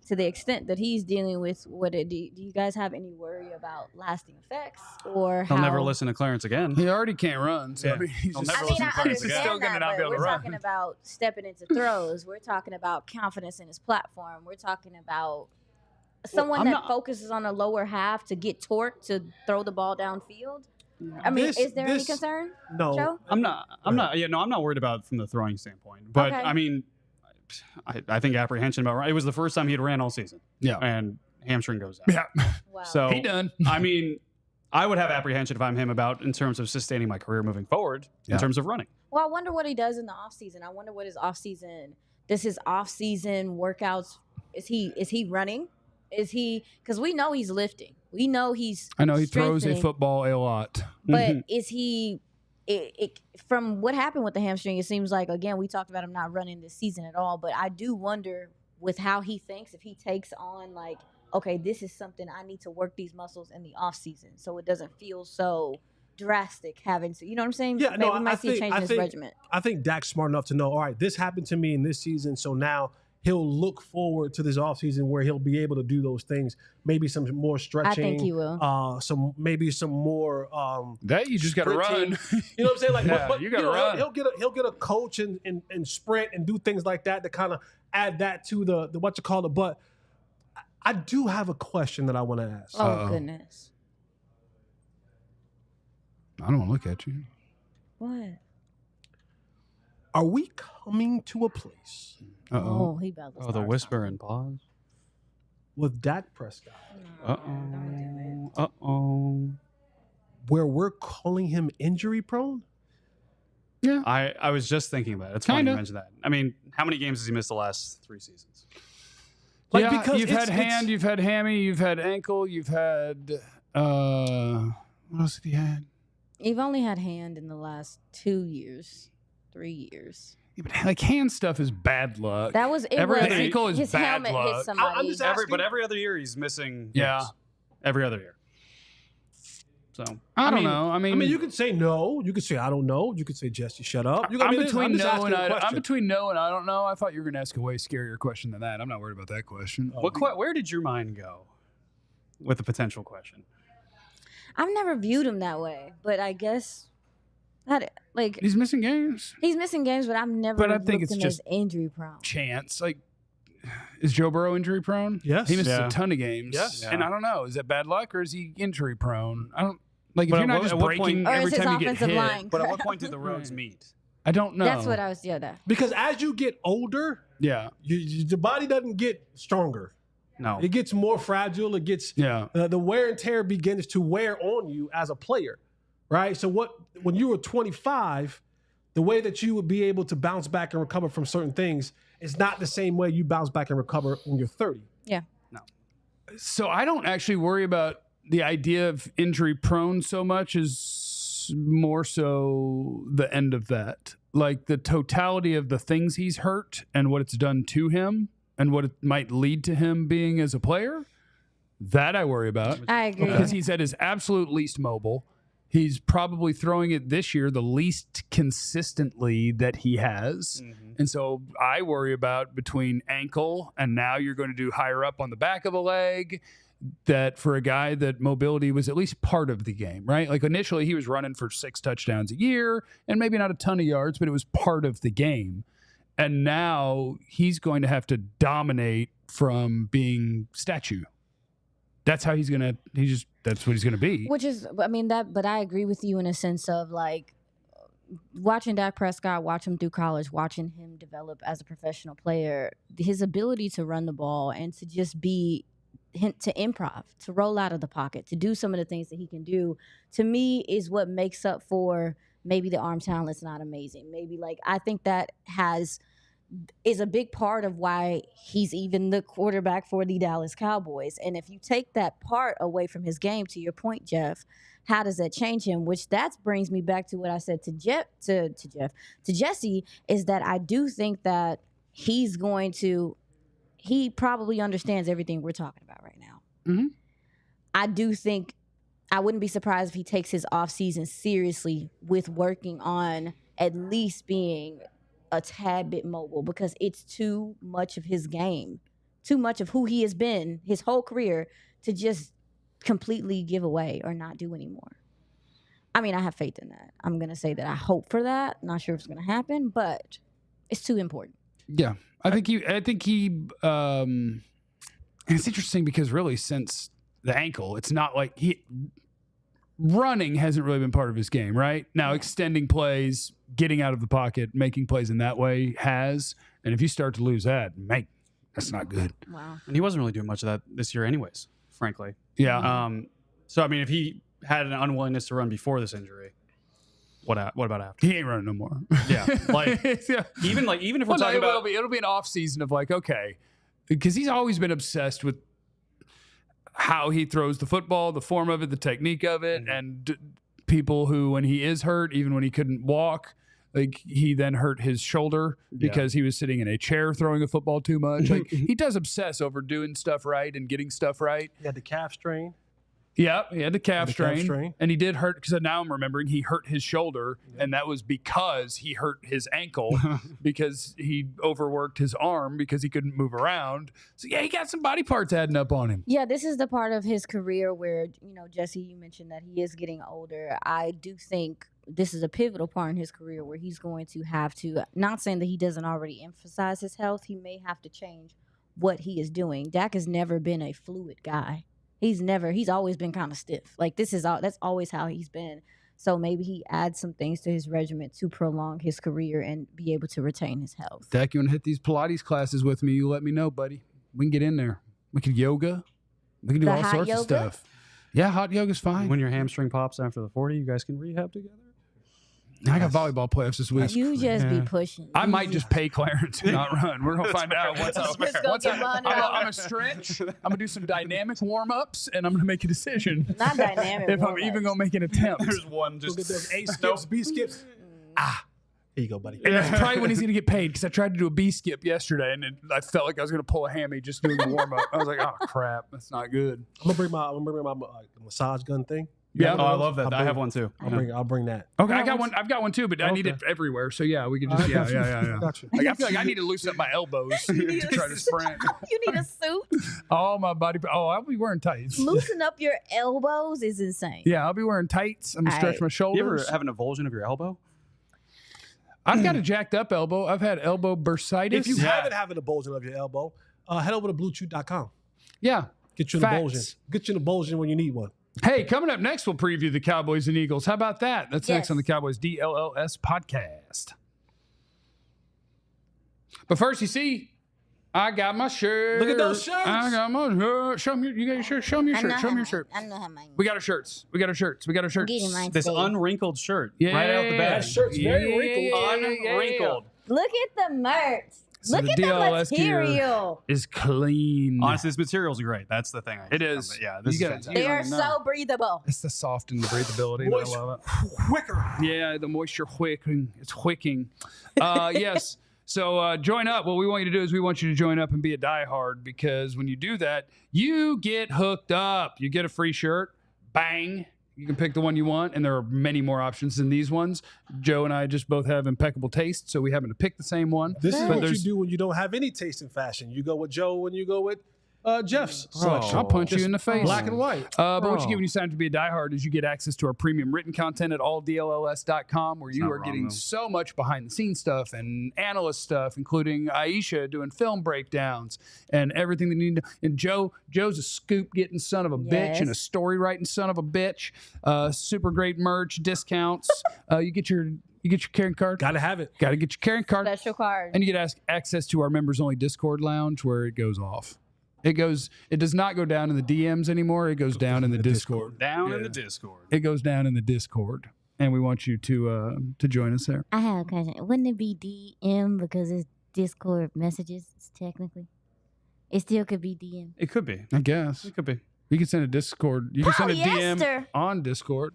To the extent that he's dealing with, do you guys have any worry about lasting effects or He'll how? never listen to Clarence again. He already can't run. So Yeah. I mean, he's He'll just, never I mean, listen I to Clarence he's again. still understand gonna that, not be but able to we're run. talking about stepping into throws. We're talking about confidence in his platform. We're talking about someone I'm that not- focuses on the lower half to get torque to throw the ball downfield. I mean, is there any concern, No. Joe? I'm not worried about from the throwing standpoint. But Okay. I mean, I think apprehension about it was the first time he had ran all season. Yeah. And hamstring goes out. yeah, Wow. So he done. I mean, I would have apprehension if I'm him about in terms of sustaining my career moving forward Yeah. in terms of running. Well, I wonder what he does in the off season. I wonder what his off season. Does his off season workouts? Is he running? Is he? Because we know he's lifting. We know he's. I know he throws a strengthening. football a lot. But is he? From what happened with the hamstring, it seems like again we talked about him not running this season at all. But I do wonder with how he thinks if he takes on like, okay, this is something I need to work these muscles in the off season, so it doesn't feel so drastic having to. You know what I'm saying? Yeah, Maybe no, we might I see a think- change I in his think- regiment. I think Dak's smart enough to know, all right, this happened to me in this season, so now he'll look forward to this offseason where he'll be able to do those things. Maybe some more stretching. I think he will. Some more. That you just got to sprinting. run. You know what I'm saying? Like, Yeah, but you gotta run. He'll get a coach and sprint and do things like that to kind of add that to the what you call it. But I do have a question that I want to ask. Oh Uh-oh. goodness. I don't want to look at you. What? Are we coming to a place Uh-oh. Oh, he about to Oh, the start whisper something. and pause. with Dak Prescott No, don't do it. Uh-oh. where we're calling him injury prone? I was just thinking about it. It's funny you Kinda. mentioned that. I mean, how many games has he missed the last 3 seasons? Like, Yeah, because you've had it's- hand, you've had hammy, you've had ankle, you've had what else have you had? You've only had hand in the last 2 years, 3 years. Yeah, but like hand stuff is bad luck. That was it. Every Was, ankle is his bad helmet luck. hit somebody. I'm just asking. But every other year he's missing. Yeah. games. Every other year. So I don't know. I mean, you could say no. You could say I don't know. You could say Jesse, shut up. I'm between no and I don't know. I thought you were going to ask a way scarier question than that. I'm not worried about that question. where did your mind go with the potential question? I've never viewed him that way, but I guess like He's missing games. he's missing games, but I've never But I think looked it's him just as injury prone. Chance. Like, is Joe Burrow injury prone? Yes. He misses Yeah. a ton of games. Yes. And I don't know. Is that bad luck or is he injury prone? I don't like if But you're at not what- just at what breaking point- Or every is his time you get offensive hit. line? But at what point did the roads meet? I don't know. That's what I was. Yeah, that. Because as you get older, Yeah. the body doesn't get stronger. No. It gets more fragile. It gets Yeah. the wear and tear begins to wear on you as a player, right? So when you were 25, the way that you would be able to bounce back and recover from certain things is not the same way you bounce back and recover when you're 30. Yeah. So I don't actually worry about the idea of injury prone so much as more so the end of that. Like the totality of the things he's hurt and what it's done to him and what it might lead to him being as a player. That I worry about. I agree. Because he's at his absolute least mobile. He's probably throwing it this year the least consistently that he has. And so I worry about between ankle and now you're going to do higher up on the back of the leg, that for a guy that mobility was at least part of the game, right? Like initially he was running for 6 touchdowns a year and maybe not a ton of yards, but it was part of the game. And now he's going to have to dominate from being statue. That's how he's going to, that's what he's going to be. Which is, I mean, but I agree with you in a sense of like watching Dak Prescott, watch him through college, watching him develop as a professional player, his ability to run the ball and to just be, to improv, to roll out of the pocket, to do some of the things that he can do, to me is what makes up for maybe the arm talent's not amazing. Maybe like, I think that is a big part of why he's even the quarterback for the Dallas Cowboys. And if you take that part away from his game, to your point, Jeff, how does that change him? Which that brings me back to what I said to Jesse, is that I do think that he probably understands everything we're talking about right now. Mm-hmm. I do think I wouldn't be surprised if he takes his offseason seriously with working on at least being a tad bit mobile, because it's too much of his game, too much of who he has been his whole career to just completely give away or not do anymore. I mean, I have faith in that. I'm going to say that I hope for that. Not sure if it's going to happen, but it's too important. Yeah. I think he and it's interesting because really since the ankle, it's not like running hasn't really been part of his game, right? Now extending plays, getting out of the pocket, making plays in that way has. And if you start to lose that, mate, that's not good. Wow. And he wasn't really doing much of that this year anyways, frankly. Yeah. So, I mean, if he had an unwillingness to run before this injury, what about after? He ain't running no more. Yeah. Like, yeah. even if we're talking about... It'll be an off season of like, okay, because he's always been obsessed with how he throws the football, the form of it, the technique of it, and people who, when he is hurt, even when he couldn't walk, like he then hurt his shoulder because he was sitting in a chair throwing a football too much. Like he does obsess over doing stuff right and getting stuff right. He had the calf strain. Yeah, he had the calf strain. And he did hurt, because now I'm remembering he hurt his shoulder, and that was because he hurt his ankle because he overworked his arm because he couldn't move around. So, yeah, he got some body parts adding up on him. Yeah, this is the part of his career where, Jesse, you mentioned that he is getting older. I do think this is a pivotal part in his career where he's going to have to, not saying that he doesn't already emphasize his health, he may have to change what he is doing. Dak has never been a fluid guy. He's always been kind of stiff. Like that's always how he's been. So maybe he adds some things to his regimen to prolong his career and be able to retain his health. Dak, you want to hit these Pilates classes with me? You let me know, buddy. We can get in there. We can yoga. We can do all sorts of stuff. Yeah, hot yoga's fine. When your hamstring pops after the 40, you guys can rehab together. I got volleyball playoffs this week. You just be pushing. I might just pay Clarence and not run. We're going to find out what's up. I'm going to stretch. I'm going to do some dynamic warm-ups, and I'm going to make a decision. Not dynamic if I'm even going to make an attempt. There's one just... Get those A skips, B skips. Here you go, buddy. And that's probably when he's going to get paid because I tried to do a B skip yesterday and I felt like I was going to pull a hammy just doing the warm up. I was like, oh crap, that's not good. I'm gonna bring my massage gun thing. Yeah. Oh, I love that. I have one too. I'll bring that. Okay, I've got one too, but I need it everywhere. So yeah, we can just yeah. Gotcha. Like, I feel like I need to loosen up my elbows to try to sprint. You need a suit. All my body. Oh, I'll be wearing tights. Loosen up your elbows is insane. Yeah, I'll be wearing tights. I'm gonna stretch my shoulders. You ever have an avulsion of your elbow? I've got a jacked up elbow. I've had elbow bursitis. If you haven't having a bulging of your elbow, head over to bluechew.com. Yeah. Get you an avulsion. Get you an avulsion when you need one. Hey, coming up next, we'll preview the Cowboys and Eagles. How about that? That's next on the Cowboys DLLS Podcast. But first, you see, I got my shirt. Look at those shirts. I got my shirt. Show me you got your shirt. Show me your shirt. Show me your shirt. I know how mine. We got our shirts. We got our shirts. We got our shirts. Getting mine This today. unwrinkled shirt Yeah, right out the bag. That shirt's very wrinkled. Unwrinkled. Look at the merch. So Look the at the DLLS gear material. is clean. Honestly, this material's great. That's the thing. It is. But yeah, this is You gotta- fantastic. They You are don't know. so breathable. It's the soft and the breathability. Moist, I love it. quicker. Yeah, the moisture wicking. It's wicking. Yes. So join up. What we want you to do is we want you to join up and be a diehard because when you do that, you get hooked up. You get a free shirt. Bang. You can pick the one you want, and there are many more options than these ones. Joe and I just both have impeccable taste, so we happen to pick the same one. This is But what you do when you don't have any taste in fashion. You go with Joe and you go with Jeff's selection. I'll punch you in the face. Black and white. But what you get when you sign up to be a diehard is you get access to our premium written content at alldlls.com where you are getting so much behind the scenes stuff and analyst stuff, including Aisha doing film breakdowns and everything that you need to. And Joe's a scoop getting son of a bitch and a story writing son of a bitch. Super great merch, discounts. You get your carrying card. Gotta have it. Got to get your carrying card. Special card. And you get access to our members only Discord lounge where it goes off. It does not go down in the DMs anime. It goes down in the Discord. Down in the Discord. It goes down in the Discord. And we want you to join us there. I have a question. Wouldn't it be DM because it's Discord messages technically? It still could be DM. It could be. I guess. It could be. You can send a Discord. You can send a DM Polyester. on Discord.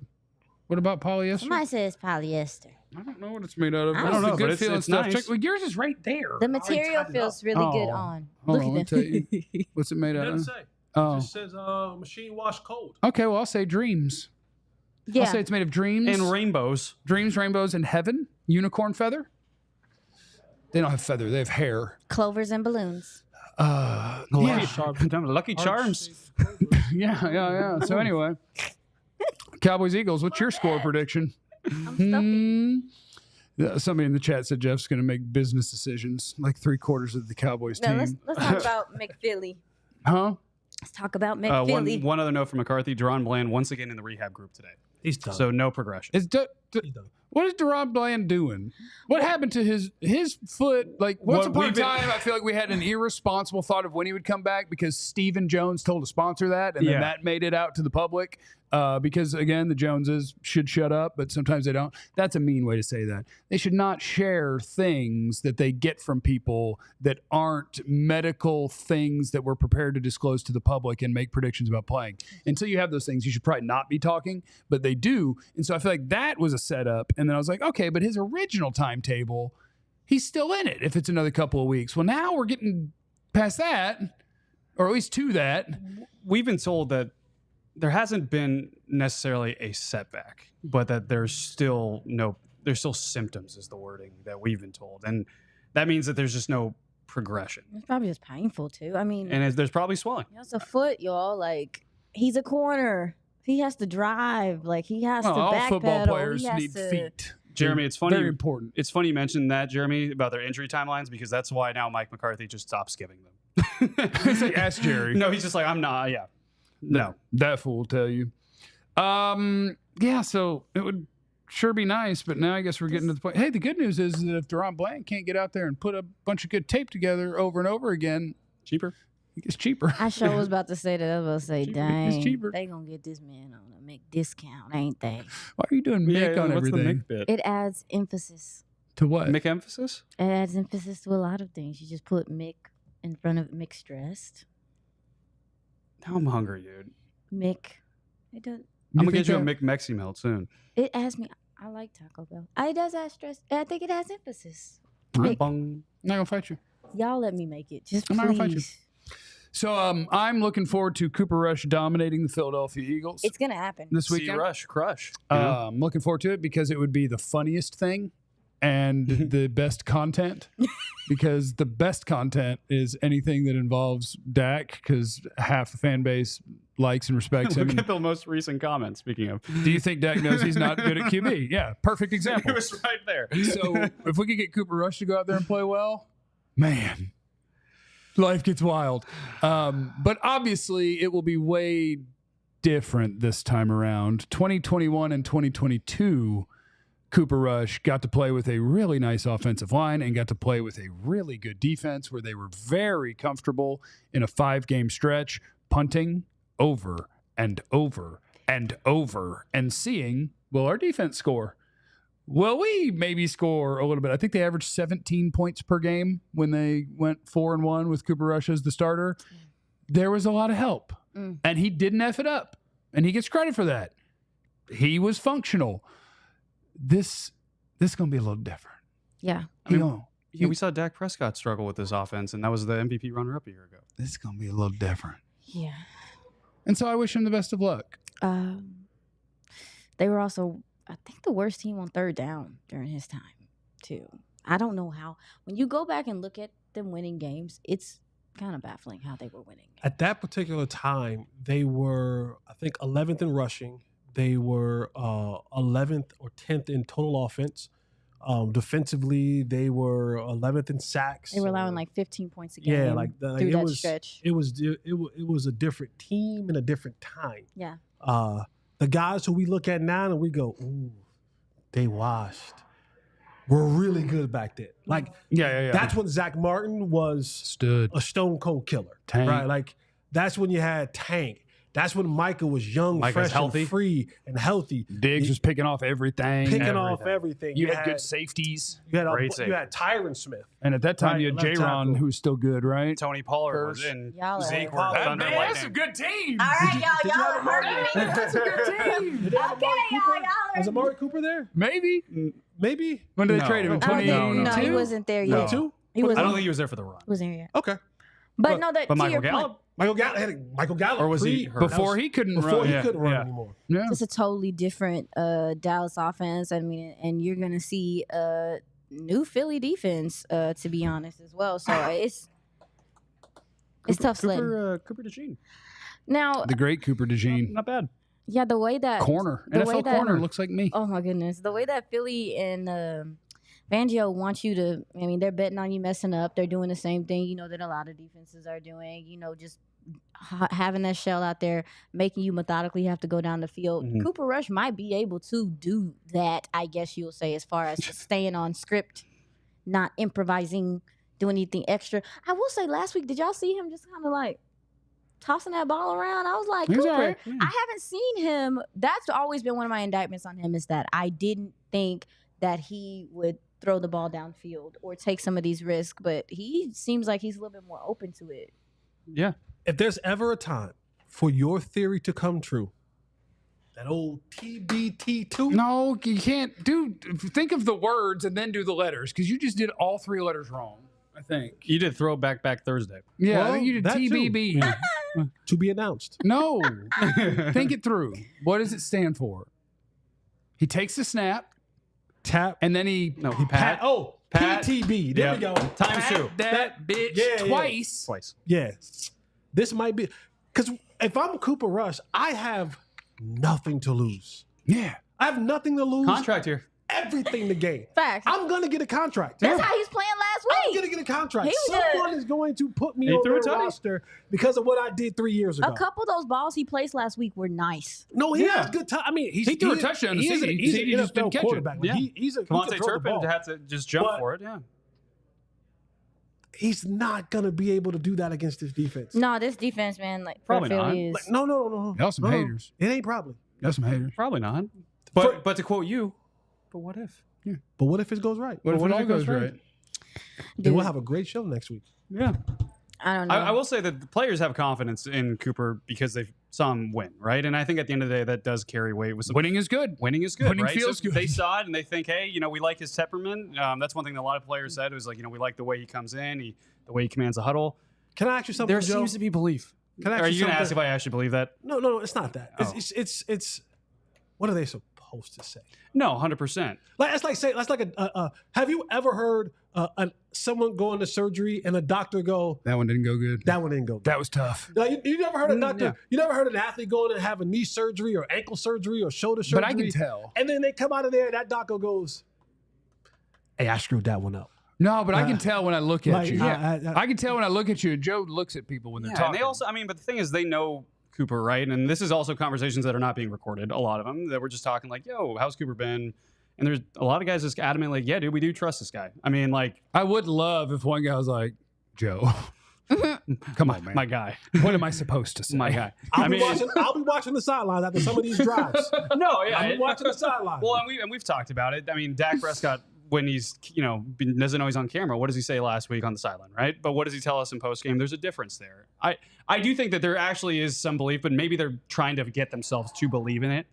What about polyester? Somebody says polyester. I don't know what it's made out of. I It's don't the know, good but feeling it's stuff. nice. Check, well, yours is right there. The material feels really good on. Hold Look on, at I'll tell you. that. What's it made It out doesn't of? say. It Oh. just says machine wash cold. Okay, well, I'll say dreams. I'll Yeah. say it's made of dreams. And rainbows. Dreams, rainbows, and heaven. Unicorn feather. They don't have feather. They have hair. Clovers and balloons. Yeah. Lucky Charms. Yeah. So anyway, Cowboys Eagles. What's your score prediction? I'm stuffy. Yeah, somebody in the chat said Jeff's going to make business decisions, like 3/4 of the Cowboys No, team. let's talk about McPhilly. Huh? Let's talk about McPhilly. One other note from McCarthy. Deron Bland once again in the rehab group today. He's done. So no progression. Is what is Deron Bland doing? What happened to his foot? Like once upon a time, I feel like we had an irresponsible thought of when he would come back because Stephen Jones told a sponsor that, and then that made it out to the public. Because again, the Joneses should shut up, but sometimes they don't. That's a mean way to say that. They should not share things that they get from people that aren't medical things that we're prepared to disclose to the public and make predictions about playing. Until you have those things, you should probably not be talking, but they do. And so I feel like that was a setup. And then I was like, okay, but his original timetable, he's still in it if it's another couple of weeks. Well, now we're getting past that, or at least to that. We've been told that there hasn't been necessarily a setback, but that there's still symptoms is the wording that we've been told. And that means that there's just no progression. It's probably just painful too. I mean, And there's probably swelling. it's a foot, y'all. Like he's a corner. He has to drive. Like he has to All backpedal. football players He has need to- feet. Jeremy, it's funny. Very important. It's funny you mentioned that, Jeremy, about their injury timelines, because that's why now Mike McCarthy just stops giving them. Ask Jerry. No, he's just like, I'm not. Yeah. No. That fool will tell you. Yeah, so it would sure be nice, but now I guess we're getting to the point. Hey, the good news is that if Deron Bland can't get out there and put a bunch of good tape together over and over again, Cheaper. it gets cheaper. I sure was about to say that. I was about to say, dang, cheaper. they gonna get this man on a Mick discount, ain't they? Why are you doing Mick on what's everything? the Mick bit? It adds emphasis. To what? Mick emphasis? It adds emphasis to a lot of things. You just put Mick in front of Mick stressed. Now I'm hungry, dude. Mick. It does. I'm going to get you a Mick Mexi melt soon. It adds me. I like Taco Bell. It does have stress. I think it has emphasis. Right. Like, I'm not gonna fight you. y'all let me make it. Just I'm not gonna fight you. please. So I'm looking forward to Cooper Rush dominating the Philadelphia Eagles It's gonna happen. this See weekend. Rush crush. You know? I'm looking forward to it because it would be the funniest thing and the best content. Because the best content is anything that involves Dak, because half the fan base likes and respects him. Look at the most recent comment. Speaking of, Do you think Dak knows he's not good at QB? Yeah, perfect example. it was right there. So if we could get Cooper Rush to go out there and play well, man, life gets wild. But obviously, it will be way different this time around. 2021 and 2022, Cooper Rush got to play with a really nice offensive line and got to play with a really good defense where they were very comfortable in a 5-game stretch, punting over and over and over and seeing, will our defense score? Will we maybe score a little bit? I think they averaged 17 points per game when they went 4-1 with Cooper Rush as the starter. There was a lot of help, and he didn't F it up, and he gets credit for that. He was functional. This is going to be a little different. Yeah. I mean, we saw Dak Prescott struggle with this offense, and that was the MVP runner-up a year ago. This is going to be a little different. Yeah. And so I wish him the best of luck. They were also, I think, the worst team on third down during his time, too. I don't know how. When you go back and look at them winning games, it's kind of baffling how they were winning. At that particular time, they were, I think, 11th in rushing. They were 11th or 10th in total offense. Defensively, they were 11th in sacks. They were allowing like 15 points a game. Yeah, like through it that was stretch. it was a different team and a different time. Yeah. The guys who we look at now and we go, ooh, they washed. Were really good back then. Like, Yeah. that's when Zach Martin was Stood. a stone cold killer. Tank. Right? Like, that's when you had Tank. That's when Micah was young, Micah's fresh, healthy. and free, and healthy. Diggs was picking off everything. Picking off everything. You had good safeties. You had, Great you had Tyron Smith. And at that time, Right, you had left J-Ron, tackle. who was still good, right? Tony Pollard was in. Y'all Zeke are- were Thunder Man, that's a Lightning. good team. All right, Did y'all you have are hurting me. That's a good team. Did they have Okay, Amari y'all Cooper? are- Was Amari Cooper there? Maybe. Maybe. When did they No. trade him? In I don't 2022? think- No, he wasn't there No. yet. Two? He wasn't. I don't think he was there for the run. wasn't here yet. Okay. But no, that But to Michael your point, Gallup? Michael Gallup. Or was he hurt? Before he couldn't Before run. he Yeah, couldn't run yeah. anymore. Yeah. it's a totally different Dallas offense. I mean, and you're gonna see a new Philly defense, to be honest, as well. So it's tough sledding. Cooper DeJean. Now, The great Cooper DeJean. Not bad. yeah, the way that Corner. the way NFL that- corner looks like me. Oh my goodness, the way that Philly and Fangio want you to, I mean, they're betting on you messing up. They're doing the same thing, that a lot of defenses are doing, just having that shell out there, making you methodically have to go down the field. Mhm. Cooper Rush might be able to do that, I guess you'll say, as far as just staying on script, not improvising, doing anything extra. I will say last week, did y'all see him just kind of like tossing that ball around? I was like, He was Cooper, all right. I haven't seen him. That's always been one of my indictments on him, is that I didn't think that he would throw the ball downfield or take some of these risks, but he seems like he's a little bit more open to it. Yeah. If there's ever a time for your theory to come true, that old TBT2. No, you can't think of the words and then do the letters, because you just did all 3 letters wrong, I think. You did Throwback Thursday. Yeah, I Well, think you did that too. TBB. To be announced. No. Think it through. What does it stand for? He takes the snap, Tap. and then he Pat. Oh, Pat. PTB. There we go. Times 2. that bitch Yeah. twice. Twice. Yeah. This might be because if I'm Cooper Rush, I have nothing to lose. Yeah. I have nothing to lose. Contract here. Everything to gain. Facts. I'm gonna get a contract. That's how he was playing last I'm week. gonna get a contract. He was Someone is going to put me He on threw a their tutty. roster because of what I did 3 years ago. A couple of those balls he placed last week were nice. No, he Yeah. has good time. I mean, He threw a touchdown to He's see. an He just didn't NFL catch it. quarterback. Like, Yeah. he can Devontae throw the ball. Turpin had to just jump But- for it. Yeah. He's not gonna be able to do that against this defense. No, this defense, man, like Probably Philly not. is. Like, no. Y'all some No. haters. It ain't probably. Y'all some haters. Probably not. For- But to quote you, but what if? But what if it goes right? What if it all goes right? right? Then Dude, we'll have a great show next week. Yeah. I don't know. I will say that the players have confidence in Cooper because saw him win, right? And I think at the end of the day, that does carry weight. Winning is good. Winning is good. Winning right? feels good. They saw it and they think, hey, we like his temperament. That's one thing that a lot of players said was like, we like the way he comes in, the way he commands the huddle. Can I ask you something, There Joe? seems to be belief. Are you going to ask if I actually believe that? No, it's not that. Oh. It's what are they supposed to say? No, 100%. Have you ever heard someone go into surgery and the doctor go, that one didn't go good. That one didn't go good. That was tough. Like, you never heard a doctor, you never heard an athlete go in and have a knee surgery or ankle surgery or shoulder surgery. But I can tell. And then they come out of there and that doctor goes, hey, I screwed that one up. No, but I can tell when I look at you. Yeah. I can tell when I look at you. And Joe looks at people when they're talking. And they also, but the thing is, they know Cooper, right? And this is also conversations that are not being recorded. A lot of them that we're just talking like, yo, how's Cooper been? And there's a lot of guys just adamant like, yeah, dude, we do trust this guy. I would love if one guy was like, Joe, come on, man. My guy. What am I supposed to say? My guy. I'll be watching the sidelines after some of these drives. No, yeah. I'll be watching the sidelines. Well, and we've talked about it. Dak Prescott, when he's, doesn't know he's on camera, what does he say last week on the sideline, right? But what does he tell us in postgame? There's a difference there. I do think that there actually is some belief, but maybe they're trying to get themselves to believe in it.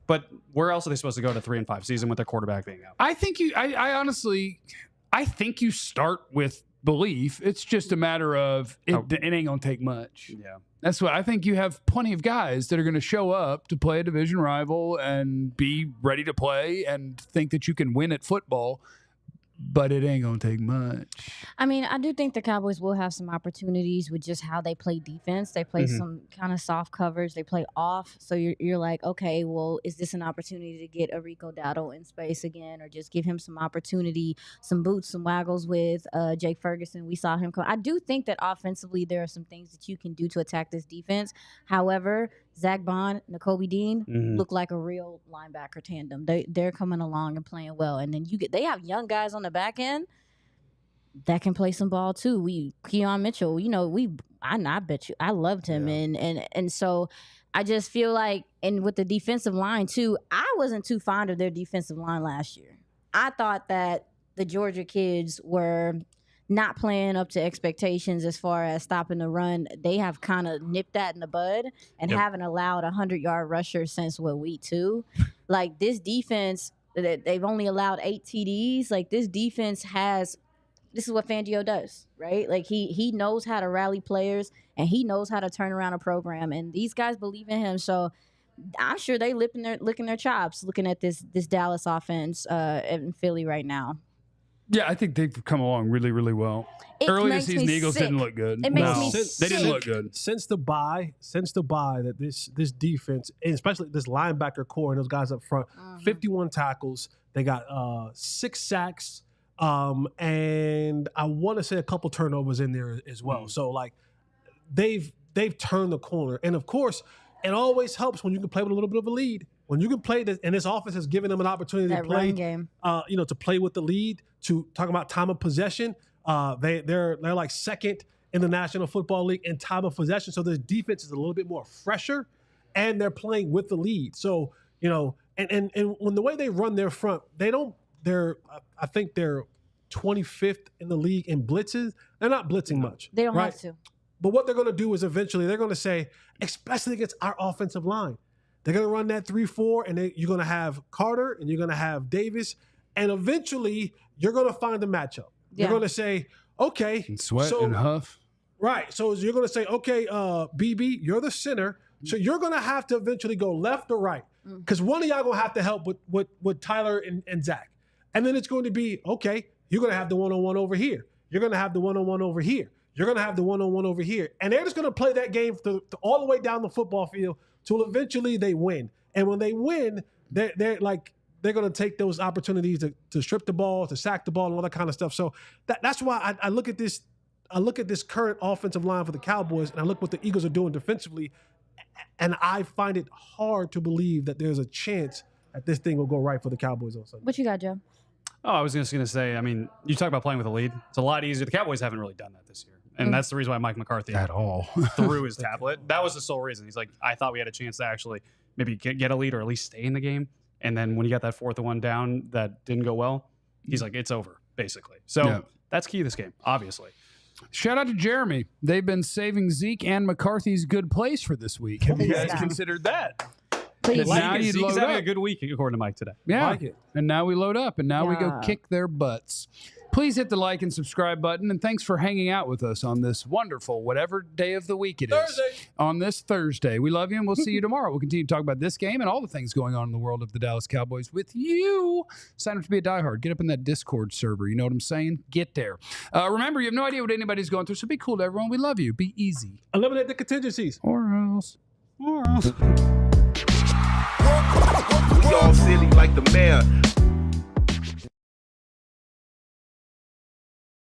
But where else are they supposed to go to 3-5 season with their quarterback being out? I honestly think you start with belief. It's just a matter of it ain't gonna take much. Yeah. That's what I think. You have plenty of guys that are going to show up to play a division rival and be ready to play and think that you can win at football, but it ain't going to take much. I do think the Cowboys will have some opportunities with just how they play defense. They play some kind of soft coverage. They play off. So you're like, okay, well, is this an opportunity to get Rico Dowdle in space again or just give him some opportunity, some boots, some waggles with Jake Ferguson? We saw him come. I do think that offensively there are some things that you can do to attack this defense. However, Zach Bond, Nakobe Dean look like a real linebacker tandem. They're coming along and playing well. And then they have young guys on the back end that can play some ball too. Keon Mitchell, I bet you I loved him. Yeah. And so I just feel like, and with the defensive line too, I wasn't too fond of their defensive line last year. I thought that the Georgia kids were not playing up to expectations as far as stopping the run. They have kind of nipped that in the bud and haven't allowed a 100-yard rusher since week 2. Like this defense, they've only allowed 8 TDs. Like this defense this is what Fangio does, right? Like he knows how to rally players and he knows how to turn around a program. And these guys believe in him. So I'm sure they licking their chops looking at this Dallas offense in Philly right now. Yeah, I think they've come along really, really well. Early this season, the Eagles didn't look good. It makes me sick. They didn't look good. Since the bye, that this defense, and especially this linebacker core and those guys up front, 51 tackles. They got 6 sacks, and I want to say a couple turnovers in there as well. So like they've turned the corner, and of course, it always helps when you can play with a little bit of a lead. When you can play this, and this offense has given them an opportunity to play, game. To play with the lead. To talk about time of possession, they're like second in the National Football League in time of possession. So this defense is a little bit more fresher, and they're playing with the lead. So and when the way they run their front, I think they're 25th in the league in blitzes. They're not blitzing much. They don't have to. But what they're going to do is eventually they're going to say, especially against our offensive line. They're going to run that 3-4, and you're going to have Carter, and you're going to have Davis, and eventually you're going to find a matchup. Yeah. You're going to say, okay. And Sweat and Huff. Right. So you're going to say, okay, BB, you're the center, so you're going to have to eventually go left or right, because one of y'all going to have to help with Tyler and Zach. And then it's going to be, okay, you're going to have the one-on-one over here. You're going to have the one-on-one over here. You're going to have the one-on-one over here. And they're just going to play that game to all the way down the football field till eventually they win. And when they win, they're going to take those opportunities to strip the ball, to sack the ball, and all that kind of stuff. So that's why I look at this. I look at this current offensive line for the Cowboys, and I look what the Eagles are doing defensively, and I find it hard to believe that there's a chance that this thing will go right for the Cowboys on Sunday. What you got, Joe? Oh, I was just going to say, you talk about playing with a lead. It's a lot easier. The Cowboys haven't really done that this year. And that's the reason why Mike McCarthy at all threw his tablet. That was the sole reason. He's like, I thought we had a chance to actually maybe get a lead or at least stay in the game. And then when you got that 4th and 1 down that didn't go well, he's like, it's over, basically. So that's key to this game, obviously. Shout out to Jeremy. They've been saving Zeke and McCarthy's good place for this week. Have you guys considered that? Please. Now you'd Zeke's load having a up. good week, according to Mike today. Yeah. Like it. And now we load up, and now we go Yeah. kick their butts. Please hit the like and subscribe button, and thanks for hanging out with us on this wonderful, whatever day of the week it is. On this Thursday. We love you, and we'll see you tomorrow. We'll continue to talk about this game and all the things going on in the world of the Dallas Cowboys with you. Sign up to be a diehard. Get up in that Discord server. You know what I'm saying? Get there. Remember, you have no idea what anybody's going through, so be cool to everyone. We love you. Be easy. Eliminate the contingencies. Or else. We all silly like the mayor.